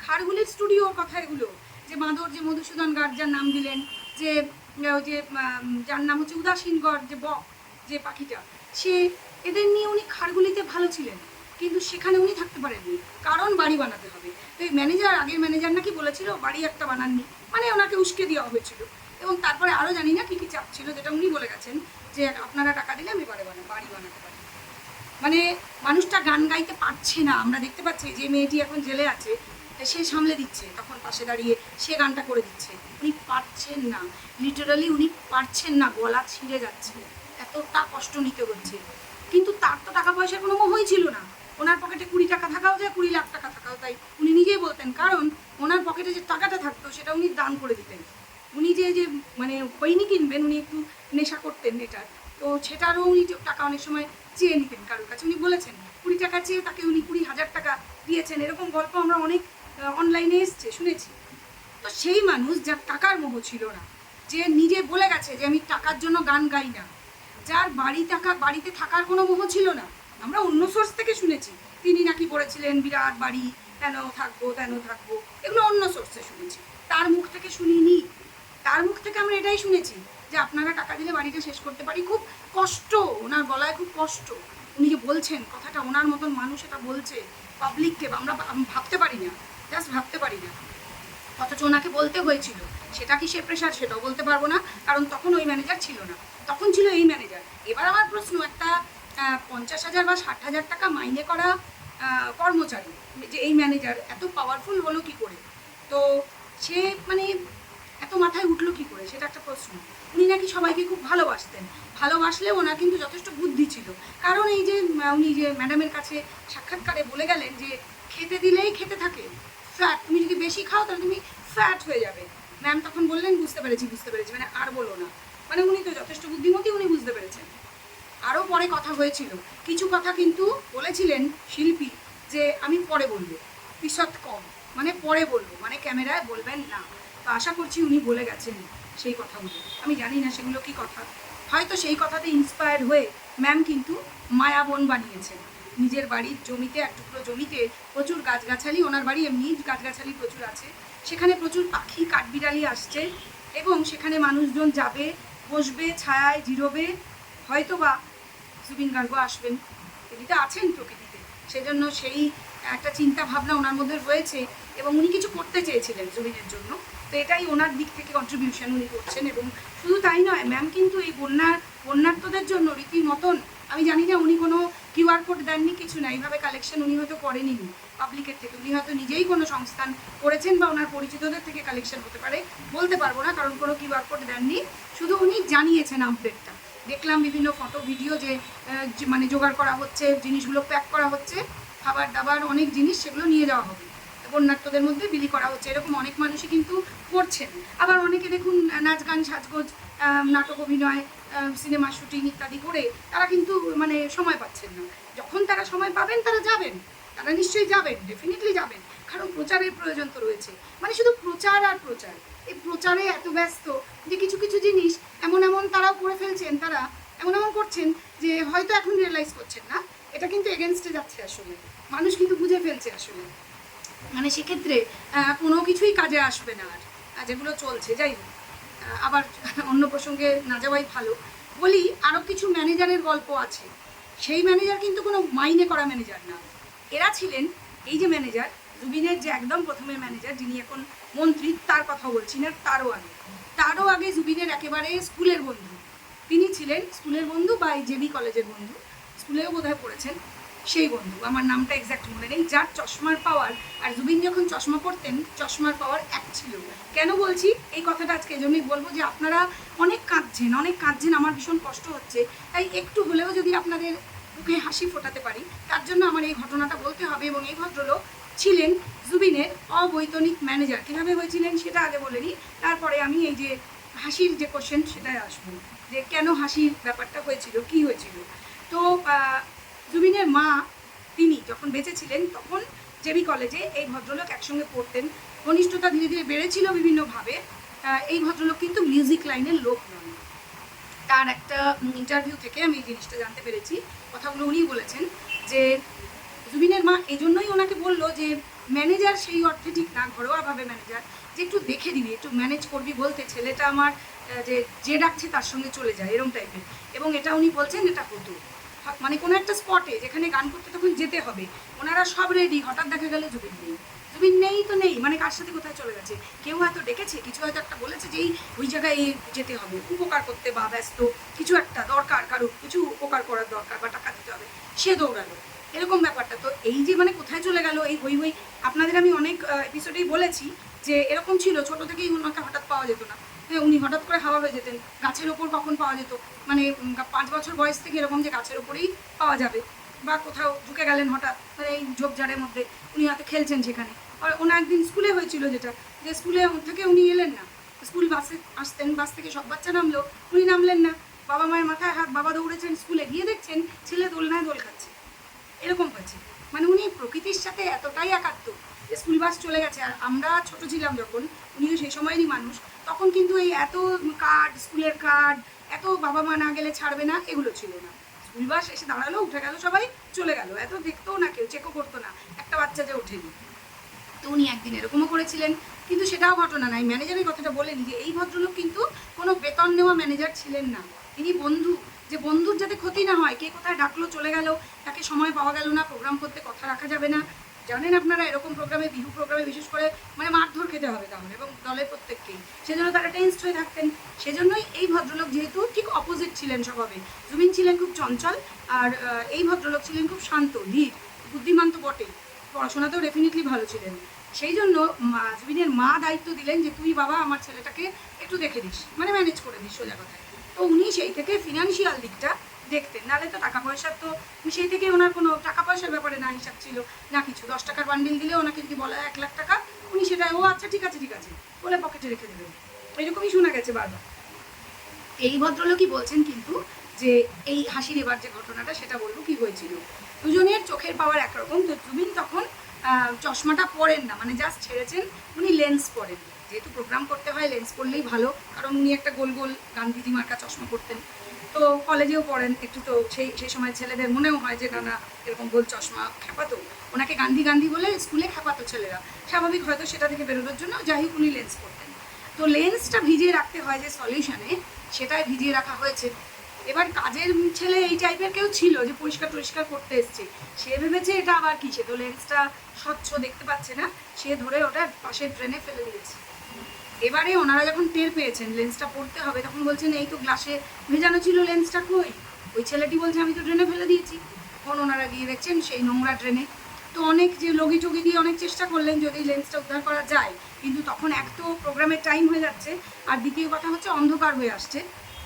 খাড়গুলির স্টুডিওর কথা এগুলো। যে বাঁদর, যে মধুসূদন গার্গ যার নাম দিলেন, যে ওই যে যার নাম হচ্ছে উদাসীনগড়, যে বক, যে পাখিটা, সে এদের নিয়ে উনি খাড়গুলিতে ভালো ছিলেন, কিন্তু সেখানে উনি থাকতে পারেননি, কারণ বাড়ি বানাতে হবে। তো এই ম্যানেজার, আগের ম্যানেজার নাকি বলেছিল বাড়ি একটা বানাননি, মানে ওনাকে উস্কে দেওয়া হয়েছিল। এবং তারপরে আরও জানি না কী কী চাপ ছিল, যেটা উনি বলে গেছেন যে আপনারা টাকা দিলে আমি বাড়ি বানাতে পারি। মানে মানুষটা গান গাইতে পারছে না, আমরা দেখতে পাচ্ছি যে মেয়েটি এখন জেলে আছে, সে সামলে দিচ্ছে, তখন পাশে দাঁড়িয়ে সে গানটা করে দিচ্ছে। উনি পারছেন না, লিটারালি উনি পারছেন না, গলা ছিঁড়ে যাচ্ছে, এতটা কষ্ট নিতে হচ্ছে। কিন্তু তার তো টাকা পয়সার কোনো মোহই ছিল না, ওনার পকেটে 20 টাকা থাকাও যায়, 20 লাখ টাকা থাকাও তাই, উনি নিজেই বলতেন। কারণ ওনার পকেটে যে টাকাটা থাকতো সেটা উনি দান করে দিতেন। উনি যে যে মানে খৈনি কিনবেন, উনি একটু নেশা করতেন এটার, তো সেটারও উনি টাকা অনেক সময় চেয়ে নিতেন কারোর কাছে। উনি বলেছেন 20 টাকা চেয়ে তাকে উনি 20,000 টাকা দিয়েছেন, এরকম গল্প আমরা অনেক অনলাইনে এসছে, শুনেছি। তো সেই মানুষ যার টাকার মোহ ছিল না, যে নিজে বলে গেছে যে আমি টাকার জন্য গান গাই না, যার বাড়িতে থাকার কোনো মোহ ছিল না, আমরা অন্য সোর্স থেকে শুনেছি তিনি নাকি বলেছিলেন বিরাট বাড়ি, তেন থাকবো, এগুলো অন্য সোর্সে শুনেছি, তার মুখ থেকে শুনিনি। তার মুখ থেকে আমরা এটাই শুনেছি যে আপনারা টাকা দিলে বাড়িটা শেষ করতে পারি। খুব কষ্ট, ওনার গলায় খুব কষ্ট, উনি যে বলছেন কথাটা, ওনার মতন মানুষ এটা বলছে পাবলিককে, আমরা ভাবতে পারি না, জাস্ট ভাবতে পারি না। অথচ ওনাকে বলতে হয়েছিল, সেটা কি সে প্রেশার সেটাও বলতে পারবো না, কারণ তখন ওই ম্যানেজার ছিল না, তখন ছিল এই ম্যানেজার। এবার আমার প্রশ্ন, একটা 50,000 বা 60,000 টাকা মাইনে করা কর্মচারী, যে এই ম্যানেজার এত পাওয়ারফুল হলো কি করে? তো সে মানে এত মাথায় উঠলো কি করে, সেটা একটা প্রশ্ন। উনি নাকি সবাইকে খুব ভালোবাসতেন, ভালোবাসলেও ওনার কিন্তু যথেষ্ট বুদ্ধি ছিল। কারণ এই যে উনি যে ম্যাডামের কাছে সাক্ষাৎকারে বলে গেলেন যে খেতে দিলেই খেতে থাকে, ফ্যাট, তুমি যদি বেশি খাও তাহলে তুমি ফ্যাট হয়ে যাবে। ম্যাম তখন বললেন বুঝতে পেরেছি, মানে আর বলো না। মানে উনি তো যথেষ্ট বুদ্ধিমতী, উনি বুঝতে পেরেছেন। আরও পরে কথা হয়েছিল, কিছু কথা কিন্তু বলেছিলেন শিল্পী যে আমি পরে বলবো, পিছত কম, মানে পরে বলবো, মানে ক্যামেরায় বলবেন না। তো আশা করছি উনি বলে গেছেন সেই কথাগুলো, আমি জানি না সেগুলো কি কথা। হয়তো সেই কথাতে ইন্সপায়ার হয়ে ম্যাম কিন্তু মায়াবন বানিয়েছেন নিজের বাড়ির জমিতে, এক টুকরো জমিতে প্রচুর গাছগাছালি, ওনার বাড়ি এমনি গাছগাছালি প্রচুর আছে, সেখানে প্রচুর পাখি কাঠবিড়ালি আসছে এবং সেখানে মানুষজন যাবে, বসবে, ছায়ায় জিরোবে, হয়তো বা জুবিন গার্গও আসবেন, তিনি তো আছেন প্রকৃতিতে, সেজন্য সেই একটা চিন্তা ভাবনা ওনার মধ্যে রয়েছে এবং উনি কিছু করতে চেয়েছিলেন জুবিনের জন্য। তো এটাই ওনার দিক থেকে কন্ট্রিবিউশন উনি করছেন। এবং শুধু তাই নয়, ম্যাম কিন্তু এই বন্যার্থদের জন্য রীতিমতন, আমি জানি না উনি কোনো কিউআর কোড দেননি, কিছু না, এইভাবে কালেকশন উনি হয়তো করেনি পাবলিকের থেকে, উনি হয়তো নিজেই কোনো সংস্থান করেছেন বা ওনার পরিচিতদের থেকে কালেকশন হতে পারে, বলতে পারবো না, কারণ কোনো কিউআর কোড দেননি, শুধু উনি জানিয়েছেন আপডেটটা। দেখলাম বিভিন্ন ফটো ভিডিও যে মানে জোগাড় করা হচ্ছে, জিনিসগুলো প্যাক করা হচ্ছে, খাবার দাবার অনেক জিনিস, সেগুলো নিয়ে যাওয়া হবে। বন্যার্থদের মধ্যে বিলি করা হচ্ছে। এরকম অনেক মানুষই কিন্তু করছেন। আবার অনেকে দেখুন নাচ গান সাজগোজ, নাটক অভিনয়, সিনেমা শুটিং ইত্যাদি করে তারা কিন্তু মানে সময় পাচ্ছেন না। যখন তারা সময় পাবেন তারা যাবেন, তারা নিশ্চয়ই যাবেন, ডেফিনেটলি যাবেন, কারণ প্রচারের প্রয়োজন তো রয়েছে। মানে শুধু প্রচার আর প্রচার, এই প্রচারে এত ব্যস্ত যে কিছু কিছু জিনিস এমন এমন তারাও করে ফেলছেন, তারা এমন এমন করছেন যে হয়তো এখন রিয়েলাইজ করছেন না এটা কিন্তু এগেনস্টে যাচ্ছে। আসলে মানুষ কিন্তু বুঝে ফেলছে আসলে, মানে সেক্ষেত্রে কোনো কিছুই কাজে আসবে না আর যেগুলো চলছে। যাই হোক, আবার অন্য প্রসঙ্গে না যাওয়াই ভালো। বলি আরও কিছু ম্যানেজারের গল্প আছে। সেই ম্যানেজার কিন্তু কোনো মাইনে করা ম্যানেজার না। এরা ছিলেন, এই যে ম্যানেজার জুবিনের যে একদম প্রথমের ম্যানেজার যিনি এখন মন্ত্রী, তার কথা বলছি না, তারও আগে জুবিনের একেবারে স্কুলের বন্ধু তিনি ছিলেন। স্কুলের বন্ধু বা এই জেবি কলেজের বন্ধু, স্কুলেও বোধহয় পড়েছেন সেই বন্ধু, আমার নামটা এক্স্যাক্ট মনে নেই, যার চশমার পাওয়ার, আর জুবিন যখন চশমা পরতেন চশমার পাওয়ার এক ছিল। কেন বলছি এই কথাটা আজকে এজন্যই বলবো যে আপনারা অনেক কাঁদছেন, আমার ভীষণ কষ্ট হচ্ছে, তাই একটু হলেও যদি আপনাদের বুকে হাসি ফোটাতে পারি তার জন্য আমার এই ঘটনাটা বলতে হবে। এবং এই ভদ্রলোক ছিলেন জুবিনের অবৈতনিক ম্যানেজার। কীভাবে হয়েছিলেন সেটা আগে বলে নিই, তারপরে আমি এই যে হাসির যে কোশ্চেন সেটাই আসবো, যে কেন হাসির ব্যাপারটা হয়েছিল, কি হয়েছিল। তো জুবিনের মা তিনি যখন বেঁচে ছিলেন তখন জেবি কলেজে এই ভদ্রলোক একসঙ্গে পড়তেন, ঘনিষ্ঠতা ধীরে ধীরে বেড়েছিল বিভিন্নভাবে। এই ভদ্রলোক কিন্তু মিউজিক লাইনের লোক নন। তার একটা ইন্টারভিউ থেকে আমি এই জিনিসটা জানতে পেরেছি, কথাগুলো উনি বলেছেন যে জুবিনের মা এই জন্যই ওনাকে বললো যে ম্যানেজার সেই অর্থে ঠিক না, ঘরোয়াভাবে ম্যানেজার, যে একটু দেখে দিবি, একটু ম্যানেজ করবি, বলতে ছেলেটা আমার যে ডাকছে তার সঙ্গে চলে যায় এরকম টাইপের। এবং এটা উনি বলছেন এটা হতো, মানে কোনো একটা স্পটে যেখানে গান করতে তখন যেতে হবে, ওনারা সব রেডি, হঠাৎ দেখা গেল জুবিন নেই তো নেই, মানে কার সাথে কোথায় চলে গেছে, কেউ হয়তো ডেকেছে, কিছু হয়তো একটা বলেছে যে ওই জায়গায় যেতে হবে, উপকার করতে বা ব্যস্ত কিছু একটা দরকার, কারোর কিছু উপকার করার দরকার বা টাকা দিতে হবে, সে দৌড়ালো, এরকম ব্যাপারটা। তো এই যে মানে কোথায় চলে গেল এই হই হই, আপনাদের আমি অনেক এপিসোডেই বলেছি যে এরকম ছিল, ছোটো থেকেই ওনাকে হঠাৎ পাওয়া যেত না, উনি হঠাৎ করে হাওয়া হয়ে যেতেন। গাছের ওপর কখন পাওয়া যেত, মানে 5 বছর বয়স থেকে এরকম যে গাছের ওপরেই পাওয়া যাবে, বা কোথাও ঢুকে গেলেন হঠাৎ, মানে এই ঝোপঝাড়ের মধ্যে উনি হয়তো খেলছেন সেখানে। আর ওনার একদিন স্কুলে হয়েছিল যেটা, যে স্কুলে থেকে উনি এলেন না, স্কুল বাসে আসতেন, বাস থেকে সব বাচ্চা নামলো, উনি নামলেন না, বাবা মায়ের মাথায় হাত, বাবা দৌড়েছেন স্কুলে, গিয়ে দেখছেন ছেলে দোলনায় দোল খাচ্ছে, এরকম হয়েছে। মানে উনি প্রকৃতির সাথে এতটাই একাত্ম যে স্কুল বাস চলে গেছে, আর আমরা ছোটো ছিলাম যখন, উনিও সেই সময়েরই মানুষ, তখন কিন্তু এই এত কার্ড, স্কুলের কার্ড, এত বাবা মা না গেলে ছাড়বে না, এগুলো ছিল না। স্কুল বাস এসে দাঁড়ালো, উঠে গেল, সবাই চলে গেল, এত দেখতেও না কেউ, চেকও করতো না একটা বাচ্চা যে ওঠেনি। তো উনি একদিন এরকমও করেছিলেন, কিন্তু সেটাও ঘটনা নাই। ম্যানেজারের কথাটা বলেনি যে এই ভদ্রলোক কিন্তু কোনো বেতন নেওয়া ম্যানেজার ছিলেন না, তিনি বন্ধু, যে বন্ধুর যাতে ক্ষতি না হয়, কে কোথায় ডাকলো চলে গেল, তাকে সময় পাওয়া গেল না, প্রোগ্রাম করতে কথা রাখা যাবে না, জানেন আপনারা এরকম প্রোগ্রামে, বিহু প্রোগ্রামে বিশেষ করে মানে মারধর খেতে হবে তাহলে, এবং দলের প্রত্যেককেই, সেজন্য তারা টেন্সড হয়ে থাকতেন। সেজন্যই এই ভদ্রলোক যেহেতু ঠিক অপোজিট ছিলেন স্বভাবে, জুবিন ছিলেন খুব চঞ্চল, আর এই ভদ্রলোক ছিলেন খুব শান্ত, ধীর, বুদ্ধিমান তো বটেই, পড়াশোনাতেও ডেফিনেটলি ভালো ছিলেন। সেই জন্য জুবিনের মা দায়িত্ব দিলেন যে তুই বাবা আমার ছেলেটাকে একটু দেখে দিস, মানে ম্যানেজ করে দিস সোজা কথায়। তো উনি সেই থেকে ফিনান্সিয়াল দিকটা দেখতেন, নাহলে তো টাকা পয়সার তো সেই থেকে ওনার কোনো টাকা পয়সার ব্যাপারে না হিসাব ছিল না কিছু। 10 টাকার বান্ডিল দিলে ওনাকে যদি বলা 1 লাখ টাকা, উনি সেটা ও আচ্ছা ঠিক আছে বলে পকেটে রেখে দেবেন, এরকমই শোনা গেছে বারবার। এই ভদ্রলোকই বলছেন কিন্তু যে এই হাসির এবার যে ঘটনাটা সেটা বলবো কি হয়েছিল। দুজনের চোখের পাওয়ার একরকম। তো জুবিন তখন চশমাটা পরেন না, মানে জাস্ট ছেড়েছেন, উনি লেন্স পরেন, যেহেতু প্রোগ্রাম করতে হয় লেন্স পরলেই ভালো, কারণ উনি একটা গোল গোল গান্ধীজি মার্কা চশমা পরতেন, তো কলেজেও পড়েন একটু, তো সেই সময় ছেলেদের মনেও হয় যে না এরকম গোল চশমা খেপাতো, ওনাকে গান্ধী বলে স্কুলে খেপাতো ছেলেরা, স্বাভাবিক হয়তো সেটা থেকে বেরোনোর জন্য, যাই হোক উনি লেন্স পরতেন। তো লেন্সটা ভিজিয়ে রাখতে হয় যে সলিউশনে, সেটাই ভিজিয়ে রাখা হয়েছে। এবার কাজের ছেলে এই টাইপের কেউ ছিল যে পরিষ্কার করতে এসছে, সে ভেবেছে এটা আবার কি, সে তো লেন্সটা স্বচ্ছ দেখতে পাচ্ছে না, সে ধরে ওটা পাশের ট্রেনে ফেলে দিয়েছে। এবারে ওনারা যখন টের পেয়েছেন লেন্সটা পড়তে হবে, তখন বলছেন এই তো গ্লাসে ভেজানো ছিল, লেন্সটা কই, ওই ছেলেটি বলছে আমি তো ট্রেনে ফেলে দিয়েছি। তখন ওনারা গিয়ে দেখছেন সেই নোংরা ট্রেনে। তো অনেক যে লগি টগি দিয়ে অনেক চেষ্টা করলেন যদি লেন্সটা উদ্ধার করা যায়, কিন্তু তখন এক তো প্রোগ্রামের টাইম হয়ে যাচ্ছে, আর দ্বিতীয় কথা হচ্ছে অন্ধকার হয়ে আসছে,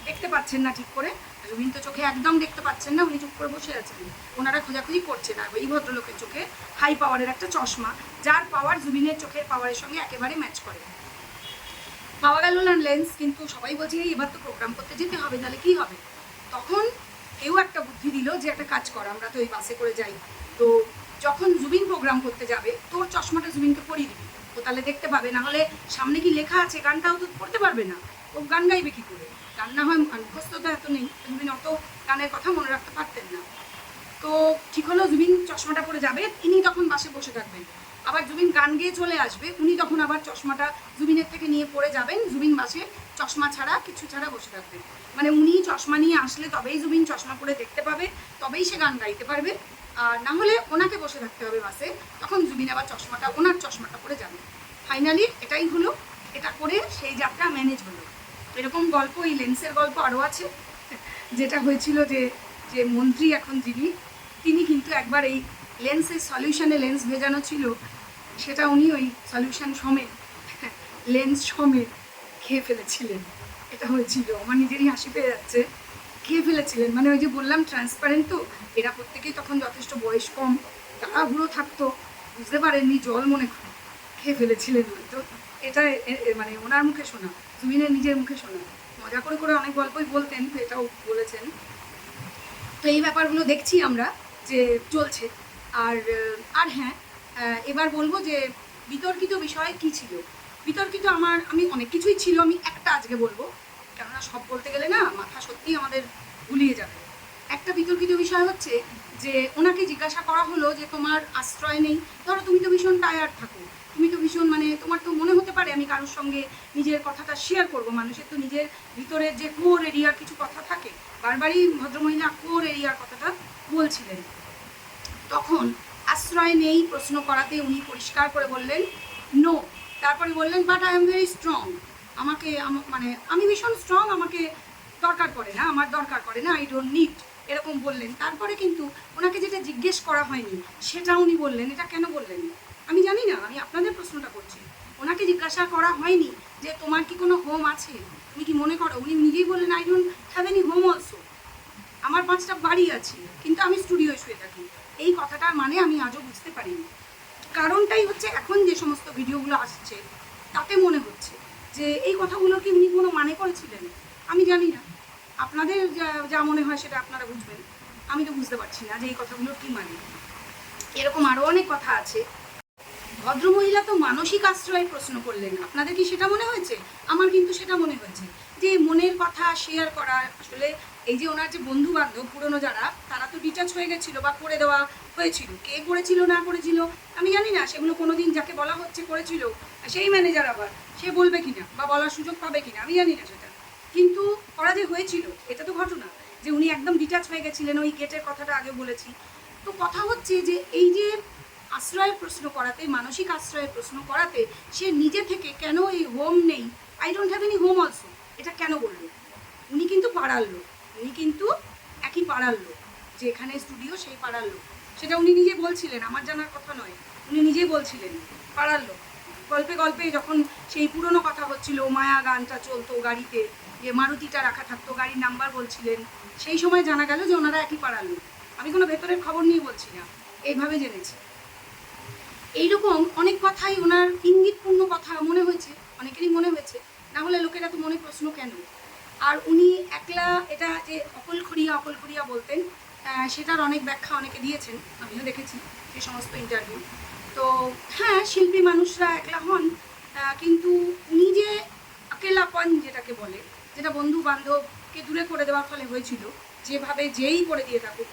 দেখতে পাচ্ছেন না ঠিক করে, জুবিন তো চোখে একদম দেখতে পাচ্ছেন না, উনি চুপ করে বসে আছেন, ওনারা খোঁজাখুঁজি করছেন। আর এই ভদ্রলোকের চোখে হাই পাওয়ারের একটা চশমা, যার পাওয়ার জুবিনের চোখের পাওয়ারের সঙ্গে একেবারে ম্যাচ করে। পাওয়া গেল না লেন্স, কিন্তু সবাই বলছে এবার তো প্রোগ্রাম করতে যেতে হবে, তাহলে কি হবে? তখন কেউ একটা বুদ্ধি দিল যে একটা কাজ কর, আমরা তো ওই বাসে করে যাই, তো যখন জুবিন প্রোগ্রাম করতে যাবে তোর চশমাটা জুবিনকে পরিয়ে দিবি, ও তাহলে দেখতে পাবে। না হলে সামনে কি লেখা আছে গানটাও তো পড়তে পারবে না, ও গান গাইবে কি করে? গান না হয় মুখস্থ তো এত নেই, জুবিন অত গানের কথা মনে রাখতে পারতেন না। তো ঠিক হলো জুবিন চশমাটা পরে যাবে, ইনি তখন বাসে বসে থাকবেন। আবার জুবিন গান গেয়ে চলে আসবে, উনি তখন আবার চশমাটা জুবিনের থেকে নিয়ে পড়ে যাবেন, জুবিন বাসে চশমা ছাড়া কিছু ছাড়া বসে থাকবেন। মানে উনি চশমা নিয়ে আসলে তবেই জুবিন চশমা পরে দেখতে পাবে, তবেই সে গান গাইতে পারবে। আর না হলে ওনাকে বসে থাকতে হবে বাসে, তখন জুবিন আবার চশমাটা ওনার চশমাটা পরে যাবে। ফাইনালি এটাই হলো, এটা করে সেই যাত্রা ম্যানেজ হলো। এরকম গল্প, এই লেন্সের গল্প আরও আছে। যেটা হয়েছিল যে যে মন্ত্রী এখন যিনি, তিনি কিন্তু একবার এই লেন্সের সলিউশনে লেন্স ভেজানো ছিল, সেটা উনি ওই সলিউশন সমেত লেন্স সমেত খেয়ে ফেলেছিলেন। এটা হয়েছিল, আমার নিজেরই হাসি পেয়ে যাচ্ছে। খেয়ে ফেলেছিলেন মানে ওই যে বললাম ট্রান্সপারেন্ট, তো এরা প্রত্যেকেই তখন যথেষ্ট বয়স কম, তাড়াহুড়ো থাকতো, বুঝতে পারেননি, জল মনে করে খেয়ে ফেলেছিলেন। তো এটা মানে ওনার মুখে শোনা, জুবিনের নিজের মুখে শোনা। মজা করে করে অনেক গল্পই বলতেন, তো এটাও বলেছেন। তো এই ব্যাপারগুলো দেখছি আমরা যে চলছে। আর আর হ্যাঁ, এবার বলবো যে বিতর্কিত বিষয় কি ছিল। বিতর্কিত আমি অনেক কিছুই ছিল, আমি একটা আজকে বলবো, কেননা সব বলতে গেলে না মাথা সত্যিই আমাদের গুলিয়ে যাবে। একটা বিতর্কিত বিষয় হচ্ছে যে ওনাকে জিজ্ঞাসা করা হলো যে তোমার আশ্রয় নেই, ধরো তুমি তো ভীষণ টায়ার্ড থাকো, তুমি তো ভীষণ মানে তোমার তো মনে হতে পারে আমি কারোর সঙ্গে নিজের কথাটা শেয়ার করব, মানুষের তো নিজের ভিতরের যে কোর এরিয়ার কিছু কথা থাকে, বারবারই ভদ্রমহিলা কোর এরিয়ার কথাটা বলছিলেন। তখন আশ্রয় নেই প্রশ্ন করাতে উনি পরিষ্কার করে বললেন নো, তারপরে বললেন but I am very strong, আমাকে মানে আমি ভীষণ স্ট্রং, আমাকে দরকার পড়ে না, আমার দরকার পড়ে না, আই ডোন্ট নিড, এরকম বললেন। তারপরে কিন্তু ওনাকে যেটা জিজ্ঞেস করা হয়নি সেটা উনি বললেন। এটা কেন বললেন আমি জানি না, আমি আপনাদের প্রশ্নটা করছি। ওনাকে জিজ্ঞাসা করা হয়নি যে তোমার কি কোনো হোম আছে, তুমি কি মনে করো, উনি নিজেই বললেন I don't have any home also, আমার 5টা বাড়ি আছে কিন্তু আমি স্টুডিওয় শুয়ে থাকি। এই কথাটার মানে আমি আজও বুঝতে পারিনি। কারণটাই হচ্ছে এখন যে সমস্ত ভিডিওগুলো আসছে তাতে মনে হচ্ছে যে এই কথাগুলোর কি উনি কোনো মানে করেছিলেন, আমি জানি না। আপনাদের যা মনে হয় সেটা আপনারা বুঝবেন, আমি তো বুঝতে পারছি না যে এই কথাগুলোর কী মানে। এরকম আরও অনেক কথা আছে। ভদ্রমহিলা তো মানসিক আশ্রয়ের প্রশ্ন করলেন, আপনাদের কি সেটা মনে হয়েছে? আমার কিন্তু সেটা মনে হয়েছে যে মনের কথা শেয়ার করা। আসলে এই যে ওনার যে বন্ধু বান্ধব পুরনো যারা, তারা তো ডিটাচ হয়ে গেছিলো বা করে দেওয়া হয়েছিল, কে করেছিল না করেছিল আমি জানি না, সেগুলো কোনোদিন যাকে বলা হচ্ছে করেছিল সেই ম্যানেজার আবার সে বলবে কিনা বা বলার সুযোগ পাবে কিনা আমি জানি না সেটা, কিন্তু করা যে হয়েছিল এটা তো ঘটনা যে উনি একদম ডিটাচ হয়ে গেছিলেন। ওই গেটের কথাটা আগে বলেছি। তো কথা হচ্ছে যে এই যে আশ্রয়ের প্রশ্ন করাতে, মানসিক আশ্রয়ের প্রশ্ন করাতে সে নিজে থেকে কেন এই হোম নেই, I don't have any home also, এটা কেন বললো? উনি কিন্তু পাড়ার লোক, উনি কিন্তু একই পাড়ার লোক, যে এখানে স্টুডিও সেই পাড়ার লোক, সেটা উনি নিজে বলছিলেন, আমার জানার কথা নয়, উনি নিজেই বলছিলেন পাড়ার লোক। গল্পে গল্পে যখন সেই পুরনো কথা হচ্ছিল, মায়া গানটা চলতো গাড়িতে, যে মারুতিটা রাখা থাকতো, গাড়ির নাম্বার বলছিলেন, সেই সময় জানা গেল যে ওনারা একই পাড়ার লোক। আমি কোনো ভেতরের খবর নিয়ে বলছি না, এইভাবে জেনেছি। এইরকম অনেক কথাই ওনার ইঙ্গিতপূর্ণ কথা মনে হয়েছে, অনেকেরই মনে হয়েছে, না হলে লোকেরা তো মনে প্রশ্ন কেন। আর উনি একলা এটা যে অকলখড়িয়া বলতেন, সেটার অনেক ব্যাখ্যা অনেকে দিয়েছেন, আমিও দেখেছি সেই সমস্ত ইন্টারভিউ। তো হ্যাঁ, শিল্পী মানুষরা একলা হন, কিন্তু উনি যে আকেলাপন যেটাকে বলে, যেটা বন্ধু বান্ধবকে দূরে করে দেওয়ার ফলে হয়েছিল, যেভাবে যেই করে দিয়ে থাকুক,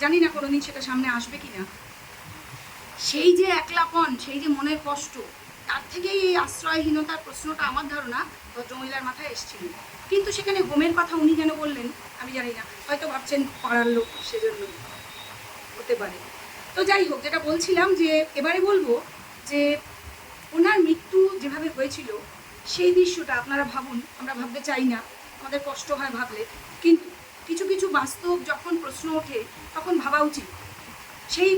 জানি না কোনোদিন সেটা সামনে আসবে কি না, সেই যে একলাপন, সেই যে মনের কষ্ট, তার থেকেই এই আশ্রয়হীনতার প্রশ্নটা আমার ধারণা ভদ্রমহিলার মাথায় এসেছিল। কিন্তু সেখানে হোমের কথা উনি কেন বললেন আমি জানি না, হয়তো ভাবছেন পাড়ার লোক সেজন্য হতে পারে। তো যাই হোক, যেটা বলছিলাম যে এবারে বলবো যে ওনার মৃত্যু যেভাবে হয়েছিল সেই দৃশ্যটা আপনারা ভাবুন, আমরা ভাবতে চাই না, আমাদের কষ্ট হয় ভাবলে, কিন্তু কিছু কিছু বাস্তব যখন প্রশ্ন ওঠে তখন ভাবা উচিত। সেই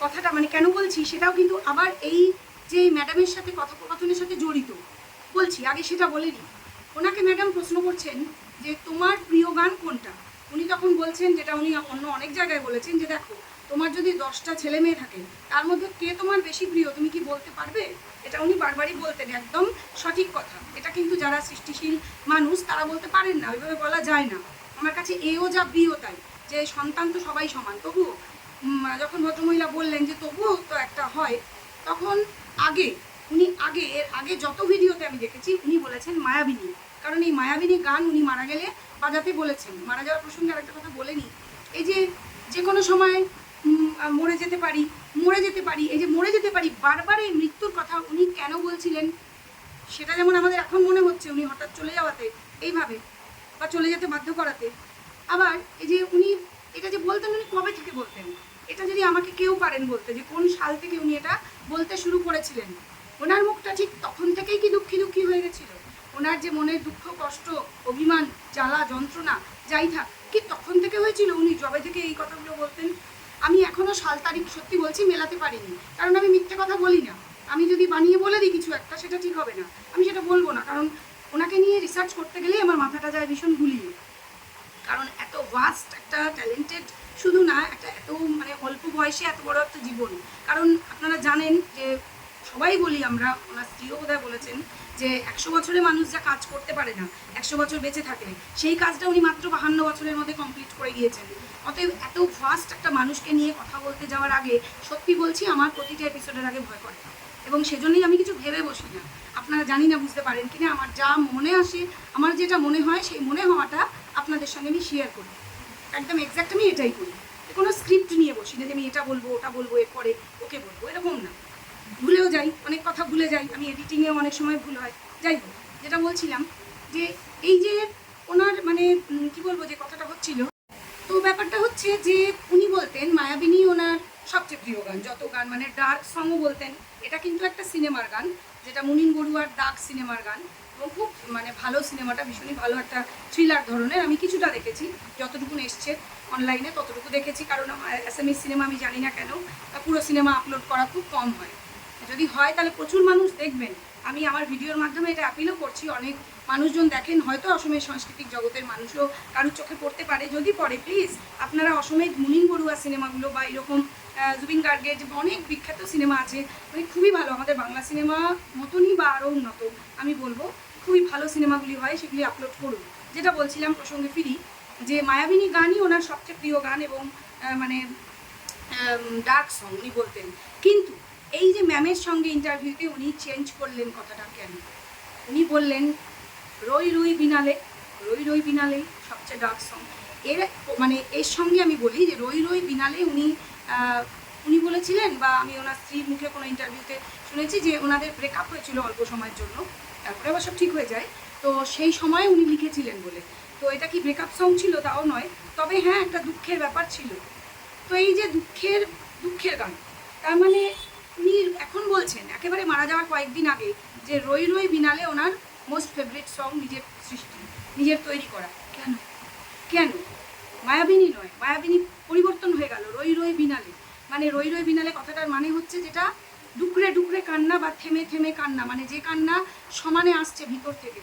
কথাটা মানে কেন বলছি সেটাও কিন্তু আবার এই যে ম্যাডামের সাথে কথোপকথনের সাথে জড়িত বলছি, আগে সেটা বলে নিই। ওনাকে ম্যাডাম প্রশ্ন করছেন যে তোমার প্রিয় গান কোনটা, উনি তখন বলছেন, যেটা উনি অন্য অনেক জায়গায় বলেছেন, যে দেখো তোমার যদি 10টা ছেলে মেয়ে থাকে, তার মধ্যে কে তোমার বেশি প্রিয় তুমি কি বলতে পারবে? এটা উনি বারবারই বলতেন, একদম সঠিক কথা। এটা কিন্তু যারা সৃষ্টিশীল মানুষ তারা বলতে পারেন না, ওইভাবে বলা যায় না। আমার কাছে এও যা বিও তাই, যে সন্তান তো সবাই সমান। তবুও যখন ভদ্রমহিলা বললেন যে তবুও তো একটা হয়, তখন এর আগে যত ভিডিওতে আমি দেখেছি উনি বলেছেন মায়াবিনী। কারণ এই মায়াবিনী গান উনি মারা গেলে বাজাতে বলেছেন। মারা যাওয়ার প্রসঙ্গে আরেকটা কথা বলেনি, এই যে কোনো সময় মরে যেতে পারি, এই যে মরে যেতে পারি, বারবার এই মৃত্যুর কথা উনি কেন বলছিলেন? সেটা যেমন আমাদের এখন মনে হচ্ছে উনি হঠাৎ চলে যাওয়াতে এইভাবে, বা চলে যেতে বাধ্য করাতে। আবার এই যে উনি এটা যে বলতেন, উনি কবে থেকে বলতেন? এটা যদি আমাকে কেউ পারেন বলতে, যে কোন সাল থেকে উনি এটা বলতে শুরু করেছিলেন? ওনার মুখটা ঠিক তখন থেকেই কি দুঃখী দুঃখী হয়ে গেছিল? ওনার যে মনের দুঃখ, কষ্ট, অভিমান, জ্বালা, যন্ত্রণা যাই থাক, কি তখন থেকে হয়েছিল উনি যবে থেকে এই কথাগুলো বলতেন? আমি এখনও সাল তারিখ সত্যি বলছি মেলাতে পারিনি, কারণ আমি মিথ্যে কথা বলি না। আমি যদি বানিয়ে বলে দিই কিছু একটা, সেটা ঠিক হবে না, আমি সেটা বলবো না। কারণ ওনাকে নিয়ে রিসার্চ করতে গেলেই আমার মাথাটা যায় ভীষণ গুলিয়ে। কারণ এত ভাস্ট একটা ট্যালেন্টেড, শুধু না একটা এত মানে অল্প বয়সে এত বড় একটা জীবন। কারণ আপনারা জানেন যে সবাই বলি আমরা, ওনার স্ত্রীও বোধহয় বলেছেন যে 100 বছরে মানুষ যা কাজ করতে পারে না 100 বছর বেঁচে থাকলে, সেই কাজটা উনি মাত্র 52 বছরের মধ্যে কমপ্লিট করে গিয়েছেন। অতএব এত ফাস্ট একটা মানুষকে নিয়ে কথা বলতে যাওয়ার আগে সত্যি বলছি আমার প্রতিটা এপিসোডের আগে ভয় করে, এবং সেজন্যই আমি কিছু ভেবে বসি না। আপনারা জানি না বুঝতে পারেন কিনা, আমার যা মনে আসে, আমার যেটা মনে হয়, সেই মনে হওয়াটা আপনাদের সঙ্গে আমি শেয়ার করি। একদম এক্স্যাক্ট আমি এটাই করি। কোনো স্ক্রিপ্ট নিয়ে বসি না যে আমি এটা বলবো ওটা বলবো এরপরে ওকে বলবো, এরকম না। ভুলেও যাই, অনেক কথা ভুলে যাই আমি, এডিটিংয়েও অনেক সময় ভুল হয়। যাই হোক, যেটা বলছিলাম যে এই যে ওনার মানে কি বলবো, যে কথাটা হচ্ছিল, তো ব্যাপারটা হচ্ছে যে উনি বলতেন মায়াবিনী ওনার সবচেয়ে প্রিয় গান। যত গান মানে ডার্ক সংও বলতেন। এটা কিন্তু একটা সিনেমার গান, যেটা মুনিন বড়ুয়ার দাগ সিনেমার গান, এবং খুব মানে ভালো সিনেমাটা, ভীষণই ভালো একটা থ্রিলার ধরনের। আমি কিছুটা দেখেছি, যতটুকু এসছে অনলাইনে ততটুকু দেখেছি। কারণ এসএমএস সিনেমা আমি জানি না কেন পুরো সিনেমা আপলোড করা খুব কম হয়। যদি হয় তাহলে প্রচুর মানুষ দেখবেন। আমি আমার ভিডিওর মাধ্যমে এটা অ্যাপিলও করছি, অনেক মানুষজন দেখেন, হয়তো অসমের সাংস্কৃতিক জগতের মানুষও কারোর চোখে পড়তে পারে। যদি পড়ে প্লিজ আপনারা অসমের মুনিন বড়ুয়া সিনেমাগুলো বা এরকম জুবিন গার্গের যে অনেক বিখ্যাত সিনেমা আছে, মানে খুবই ভালো, আমাদের বাংলা সিনেমা মতনই বা আরও উন্নত আমি বলবো, খুবই ভালো সিনেমাগুলি হয়, সেগুলি আপলোড করুন। যেটা বলছিলাম, প্রসঙ্গে ফিরি, যে মায়াবিনী গানই ওনার সবচেয়ে প্রিয় গান, এবং মানে ডার্ক সং উনি বলতেন। কিন্তু এই যে ম্যামের সঙ্গে ইন্টারভিউতে উনি চেঞ্জ করলেন কথাটা কেন? উনি বললেন রই রই বিনালে, রই রই বিনালেই সবচেয়ে ডার্ক সং। এর মানে এর সঙ্গে আমি বলি যে রই রই বিনালে উনি বলেছিলেন, বা আমি ওনার স্ত্রীর মুখে কোনো ইন্টারভিউতে শুনেছি যে ওনাদের ব্রেকআপ হয়েছিল অল্প সময়ের জন্য, তারপরে আবার সব ঠিক হয়ে যায়। তো সেই সময় উনি লিখেছিলেন বলে। তো এটা কি ব্রেকআপ সং ছিল তাও নয়, তবে হ্যাঁ একটা দুঃখের ব্যাপার ছিল। তো এই যে দুঃখের গান, তার মানে উনি এখন বলছেন একেবারে মারা যাওয়ার কয়েকদিন আগে যে রই রই বিনালে ওনার মোস্ট ফেভারিট সং, নিজের সৃষ্টি, নিজের তৈরি করা। কেন কেন মায়াবিনী নয়, মায়াবিনী পরিবর্তন হয়ে গেল রই রই বিনালে। মানে রই রই বিনালে কথাটার মানে হচ্ছে যেটা ডুকরে ডুকরে কান্না বা থেমে থেমে কান্না, মানে যে কান্না সমানে আসছে ভিতর থেকে,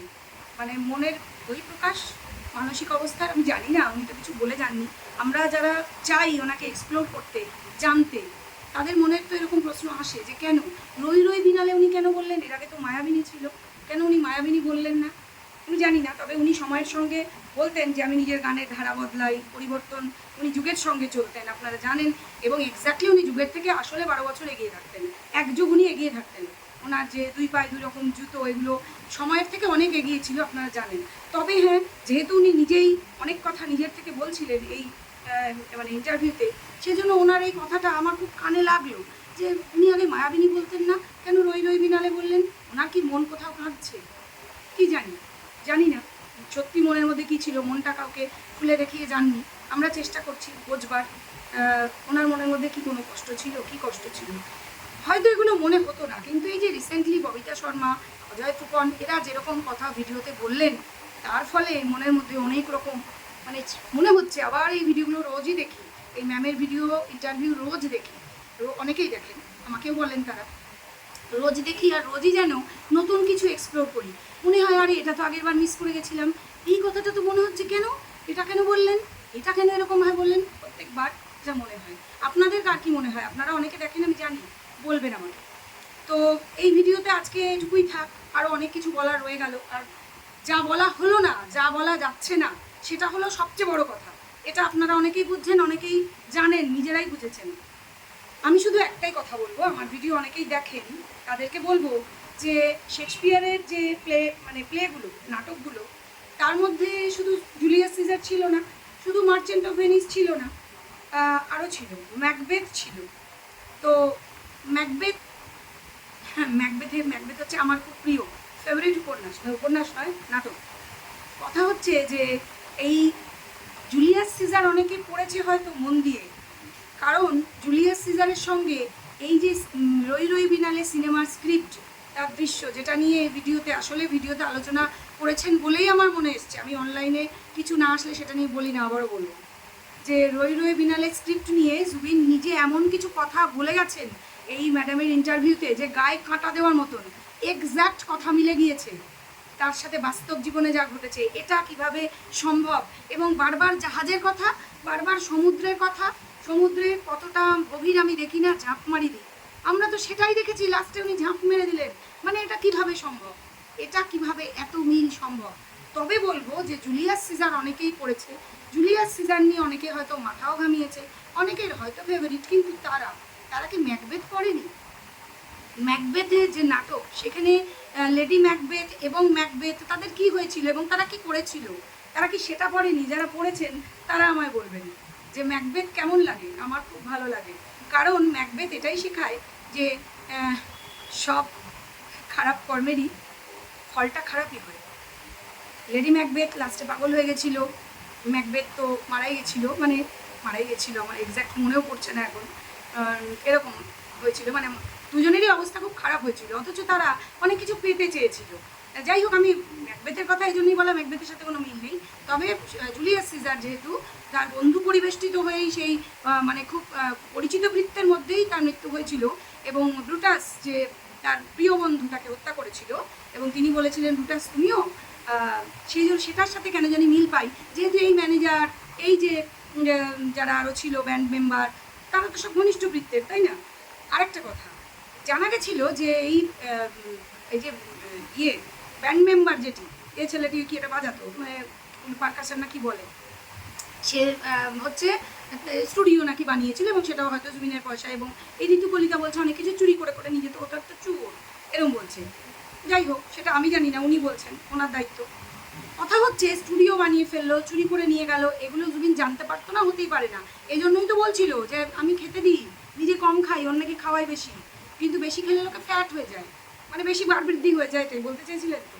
মানে মনের বহিঃপ্রকাশ, মানসিক অবস্থার। আমি জানি না, উনি তো কিছু বলে যাননি। আমরা যারা চাই ওনাকে এক্সপ্লোর করতে, জানতে, তাদের মনের তো এরকম প্রশ্ন আসে যে কেন রই রই বিনালে উনি কেন বললেন? এর আগে তো মায়াবিনী ছিল, কেন উনি মায়াবিনী বললেন না? আমি জানি না। তবে উনি সময়ের সঙ্গে বলতেন যে আমি নিজের গানের ধারা বদলাই, পরিবর্তন, উনি যুগের সঙ্গে চলতেন, আপনারা জানেন। এবং এক্স্যাক্টলি উনি যুগের থেকে আসলে 12 বছর এগিয়ে থাকতেন, এক যুগ উনি এগিয়ে থাকতেন। ওনার যে দুই পায়ে দুই রকম জুতো, এগুলো সময়ের থেকে অনেক এগিয়ে ছিল, আপনারা জানেন। তবে হ্যাঁ, যেহেতু উনি নিজেই অনেক কথা নিজের থেকে বলছিলেন এই মানে ইন্টারভিউতে, সেজন্য ওনার এই কথাটা আমার খুব কানে লাগলো যে উনি আগে মায়াবিনী বলতেন না, কেন রই রই বিনালে বললেন? ওনার কি মন কোথাও কাঁদছে? কি জানি না সত্যি মনের মধ্যে কি ছিল, মনটা কাউকে খুলে দেখিয়ে যাননি। আমরা চেষ্টা করছি বোঝবার ওনার মনের মধ্যে কি কোনো কষ্ট ছিল, কি কষ্ট ছিল। হয়তো এগুলো মনে হতো না, কিন্তু এই যে রিসেন্টলি ববিতা শর্মা, অজয় ফুকন এরা যেরকম কথা ভিডিওতে বললেন, তার ফলে মনের মধ্যে অনেক রকম মানে মনে হচ্ছে। আবার এই ভিডিওগুলো রোজই দেখি, এই ম্যামের ভিডিও ইন্টারভিউ রোজ দেখি, অনেকেই দেখেন, আমাকেও বলেন তারা, রোজ দেখি আর রোজই যেন নতুন কিছু এক্সপ্লোর করি। মনে হয় আরে এটা তো আগের বার মিস করে গেছিলাম, এই কথাটা তো মনে হচ্ছে কেন, এটা কেন বললেন, এটা কেন এরকম হয় বললেন? প্রত্যেকবার যা মনে হয়। আপনাদের কার কি মনে হয়? আপনারা অনেকে দেখেন, আমি জানি, বলবেন আমাকে। তো এই ভিডিওতে আজকে এটুকুই থাক, আরও অনেক কিছু বলার রয়ে গেল। আর যা বলা হলো না, যা বলা যাচ্ছে না, সেটা হলো সবচেয়ে বড় কথা। এটা আপনারা অনেকেই বুঝছেন, অনেকেই জানেন, নিজেরাই বুঝেছেন। আমি শুধু একটাই কথা বলবো, আমার ভিডিও অনেকেই দেখেন, তাদেরকে বলবো যে শেক্সপিয়ারের যে প্লেগুলো, নাটকগুলো, তার মধ্যে শুধু জুলিয়াস সিজার ছিল না, শুধু মার্চেন্ট অফ ভেনিস ছিল না, আরও ছিল, ম্যাকবেথ ছিল। তো ম্যাকবেথ, হ্যাঁ, ম্যাকবেথ হচ্ছে আমার খুব প্রিয় ফেভারিট উপন্যাস, উপন্যাস নয়, নাটক। কথা হচ্ছে যে এই জুলিয়াস সিজার অনেকে পড়েছে হয়তো মন দিয়ে, কারণ জুলিয়াস সিজারের সঙ্গে এই যে রই রই বিনালে সিনেমার স্ক্রিপ্ট, তার দৃশ্য, যেটা নিয়ে ভিডিওতে আলোচনা করেছেন বলেই আমার মনে এসছে, আমি অনলাইনে কিছু না আসলে সেটা নিয়ে বলি না, আবারও বলবো যে রই রই বিনালে স্ক্রিপ্ট নিয়ে জুবিন নিজে এমন কিছু কথা বলে গেছেন এই ম্যাডামের ইন্টারভিউতে, যে গায়ে কাঁটা দেওয়ার মতন এক্স্যাক্ট কথা মিলে গিয়েছে তার সাথে বাস্তব জীবনে যা ঘটেছে। এটা কিভাবে সম্ভব? এবং বারবার জাহাজের কথা, বারবার সমুদ্রের কথা, সমুদ্রের কতটা গভীর আমি দেখি না, ঝাঁপ মারি দিই, আমরা তো সেটাই দেখেছি, লাস্টে উনি ঝাঁপ মেরে দিলেন। মানে এটা কিভাবে সম্ভব? এটা কিভাবে এত মিল সম্ভব? তবে বলবো যে জুলিয়াস সিজার অনেকেই পড়েছে, জুলিয়াস সিজার নিয়ে অনেকে হয়তো মাথাও ঘামিয়েছে, অনেকের হয়তো ফেভারিট, কিন্তু তারা কি ম্যাকবেথ পড়েনি? ম্যাকবেথের যে নাটক, সেখানে লেডি ম্যাকবেথ এবং ম্যাকবেথ, তাদের কি হয়েছিল এবং তারা কি করেছিল, তারা কি সেটা পড়েনি? যারা পড়েছেন তারা আমায় বলবেন যে ম্যাকবেথ কেমন লাগে। আমার খুব ভালো লাগে, কারণ ম্যাকবেথ এটাই শেখায় যে সব খারাপ কর্মেরই ফলটা খারাপই হয়। লেডি ম্যাকবেথ লাস্টে পাগল হয়ে গেছিল, ম্যাকবেথ তো মারাই গেছিল, আমার এক্স্যাক্ট মনেও পড়ছে না এখন, এরকম হয়েছিল, মানে দুজনেরই অবস্থা খুব খারাপ হয়েছিল, অথচ তারা অনেক কিছু পেতে চেয়েছিল। যাই হোক, আমি ম্যাকবেথের কথা এই জন্যই বলা, ম্যাকবেথের সাথে কোনো মিল নেই, তবে জুলিয়াস সিজার যেহেতু তার বন্ধু পরিবেষ্টিত হয়েই সেই মানে খুব পরিচিত বৃত্তের মধ্যেই তার মৃত্যু হয়েছিল, এবং ব্রুটাস যে তার প্রিয় বন্ধু তাকে হত্যা করেছিল, এবং তিনি বলেছিলেন ব্রুটাস তুমিও, সেই জন্য সেটার সাথে কেন জানি মিল পাই, যেহেতু এই ম্যানেজার, এই যে যারা আরও ছিল ব্যান্ড মেম্বার, তারা তো সব ঘনিষ্ঠ বৃত্তের, তাই না? আরেকটা কথা জানা গেছিল যে এই যে ব্যান্ড মেম্বার যেটি, এই ছেলেটি কি এটা বাজাতো, পারকাশন না কি বলে, সে হচ্ছে স্টুডিও নাকি বানিয়েছিল, এবং সেটাও হয়তো জুবিনের পয়সা, এবং এই ঋতু কলিতা বলছে অনেক কিছু চুরি করে করে নিয়ে যেত, ওটা একটা চোর, এরকম বলছে। যাই হোক, সেটা আমি জানি না, উনি বলছেন, ওনার দায়িত্ব। কথা হচ্ছে স্টুডিও বানিয়ে ফেললো, চুরি করে নিয়ে গেল, এগুলো জুবিন জানতে পারতো না, হতেই পারে না। এই জন্যই তো বলছিল যে আমি খেতে দিই, নিজে কম খাই, অন্যকে খাওয়াই বেশি, কিন্তু বেশি খেলে লোকে ফ্যাট হয়ে যায়, মানে বেশি বার বৃদ্ধি হয়ে যায়, তাই বলতে চেয়েছিলেন তো।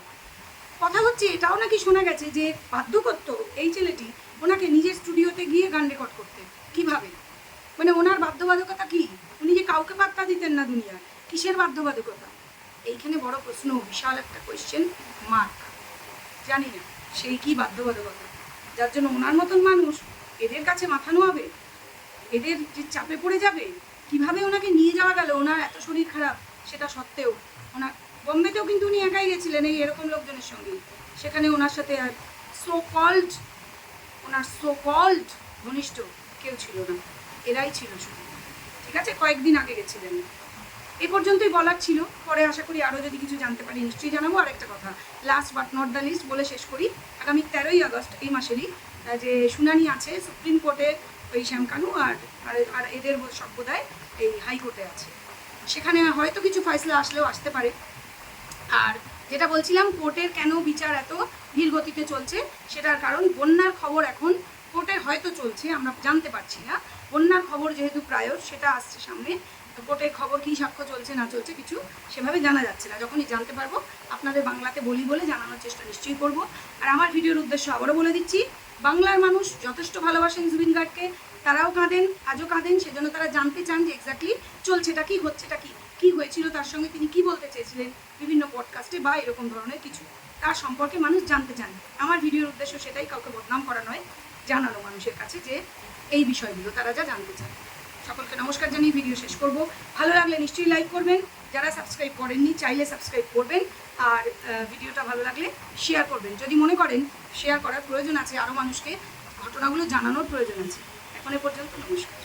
কথা হচ্ছে এটাও নাকি শোনা গেছে যে বাধ্য করতো এই ছেলেটি ওনাকে নিজের স্টুডিওতে গিয়ে গান রেকর্ড করতে। কিভাবে? মানে ওনার বাধ্যবাধকতা কি? উনি যে কাউকে পাত্তা দিতেন না দুনিয়ার, কিসের বাধ্যবাধকতা? এইখানে বড় প্রশ্ন, বিশাল একটা কোয়েশ্চেন মার্ক। জানি না সেই কি বাধ্যবাধকতা, যার জন্য ওনার মতন মানুষ এদের কাছে মাথা নোয়াবে, এদের যে চাপে পড়ে যাবে। কিভাবে ওনাকে নিয়ে যাওয়া গেল, ওনার এত শরীর খারাপ সেটা সত্ত্বেও। ওনার বম্বেতেও কিন্তু উনি একাই গেছিলেন এই এরকম লোকজনের সঙ্গে, সেখানে ওনার সাথে আর সো কল্ড ঘনিষ্ঠ কেউ ছিল না, এরাই ছিল শুধু। ঠিক আছে, কয়েকদিন আগে গেছিলেন। এ পর্যন্তই বলার ছিল, পরে আশা করি আরও যদি কিছু জানতে পারি নিশ্চয়ই জানাবো। আরেকটা কথা, last but not the least বলে শেষ করি, আগামী 13ই আগস্ট এই মাসেরই যে শুনানি আছে সুপ্রিম কোর্টে, ওই শ্যামকানু আর এদের সম্প্রদায় এই হাইকোর্টে আছে, সেখানে হয়তো কিছু ফয়সলা আসলেও আসতে পারে। আর যেটা বলছিলাম, কোর্টের কেন বিচার এত ধীর গতিতে চলছে, সেটার কারণ বন্যার খবর এখন কোর্টের হয়তো চলছে, আমরা জানতে পারছি না। বন্যার খবর যেহেতু প্রায় সেটা আসছে সামনে, কোর্টের খবর কী সাক্ষ্য চলছে না চলছে কিছু সেভাবে জানা যাচ্ছে না। যখনই জানতে পারবো আপনাদের বাংলাতে বলি বলে জানানোর চেষ্টা নিশ্চয়ই করব। আর আমার ভিডিওর উদ্দেশ্য আবারও বলে দিচ্ছি, বাংলার মানুষ যথেষ্ট ভালোবাসেন জুবিন গার্গকে, তারাও কাঁদেন, আজও কাঁদেন, সেজন্য তারা জানতে চান যে এক্স্যাক্টলি চলছেটা কি, হচ্ছেটা কি, কী হয়েছিল তার সঙ্গে, তিনি কি বলতে চেয়েছিলেন বিভিন্ন পডকাস্টে বা এরকম ধরনের কিছু, তার সম্পর্কে মানুষ জানতে চান। আমার ভিডিওর উদ্দেশ্য সেটাই, কাউকে বদনাম করা নয়, জানানো মানুষের কাছে যে এই বিষয়গুলো তারা যা জানতে চান। সকলকে নমস্কার জানিয়ে ভিডিও শেষ করব। ভালো লাগলে নিশ্চয়ই লাইক করবেন, যারা সাবস্ক্রাইব করেননি চাইলে সাবস্ক্রাইব করবেন, আর ভিডিওটা ভালো লাগলে শেয়ার করবেন, যদি মনে করেন শেয়ার করার প্রয়োজন আছে আরও মানুষকে ঘটনাগুলো জানানোর প্রয়োজন আছে। এখন এ পর্যন্ত, নমস্কার।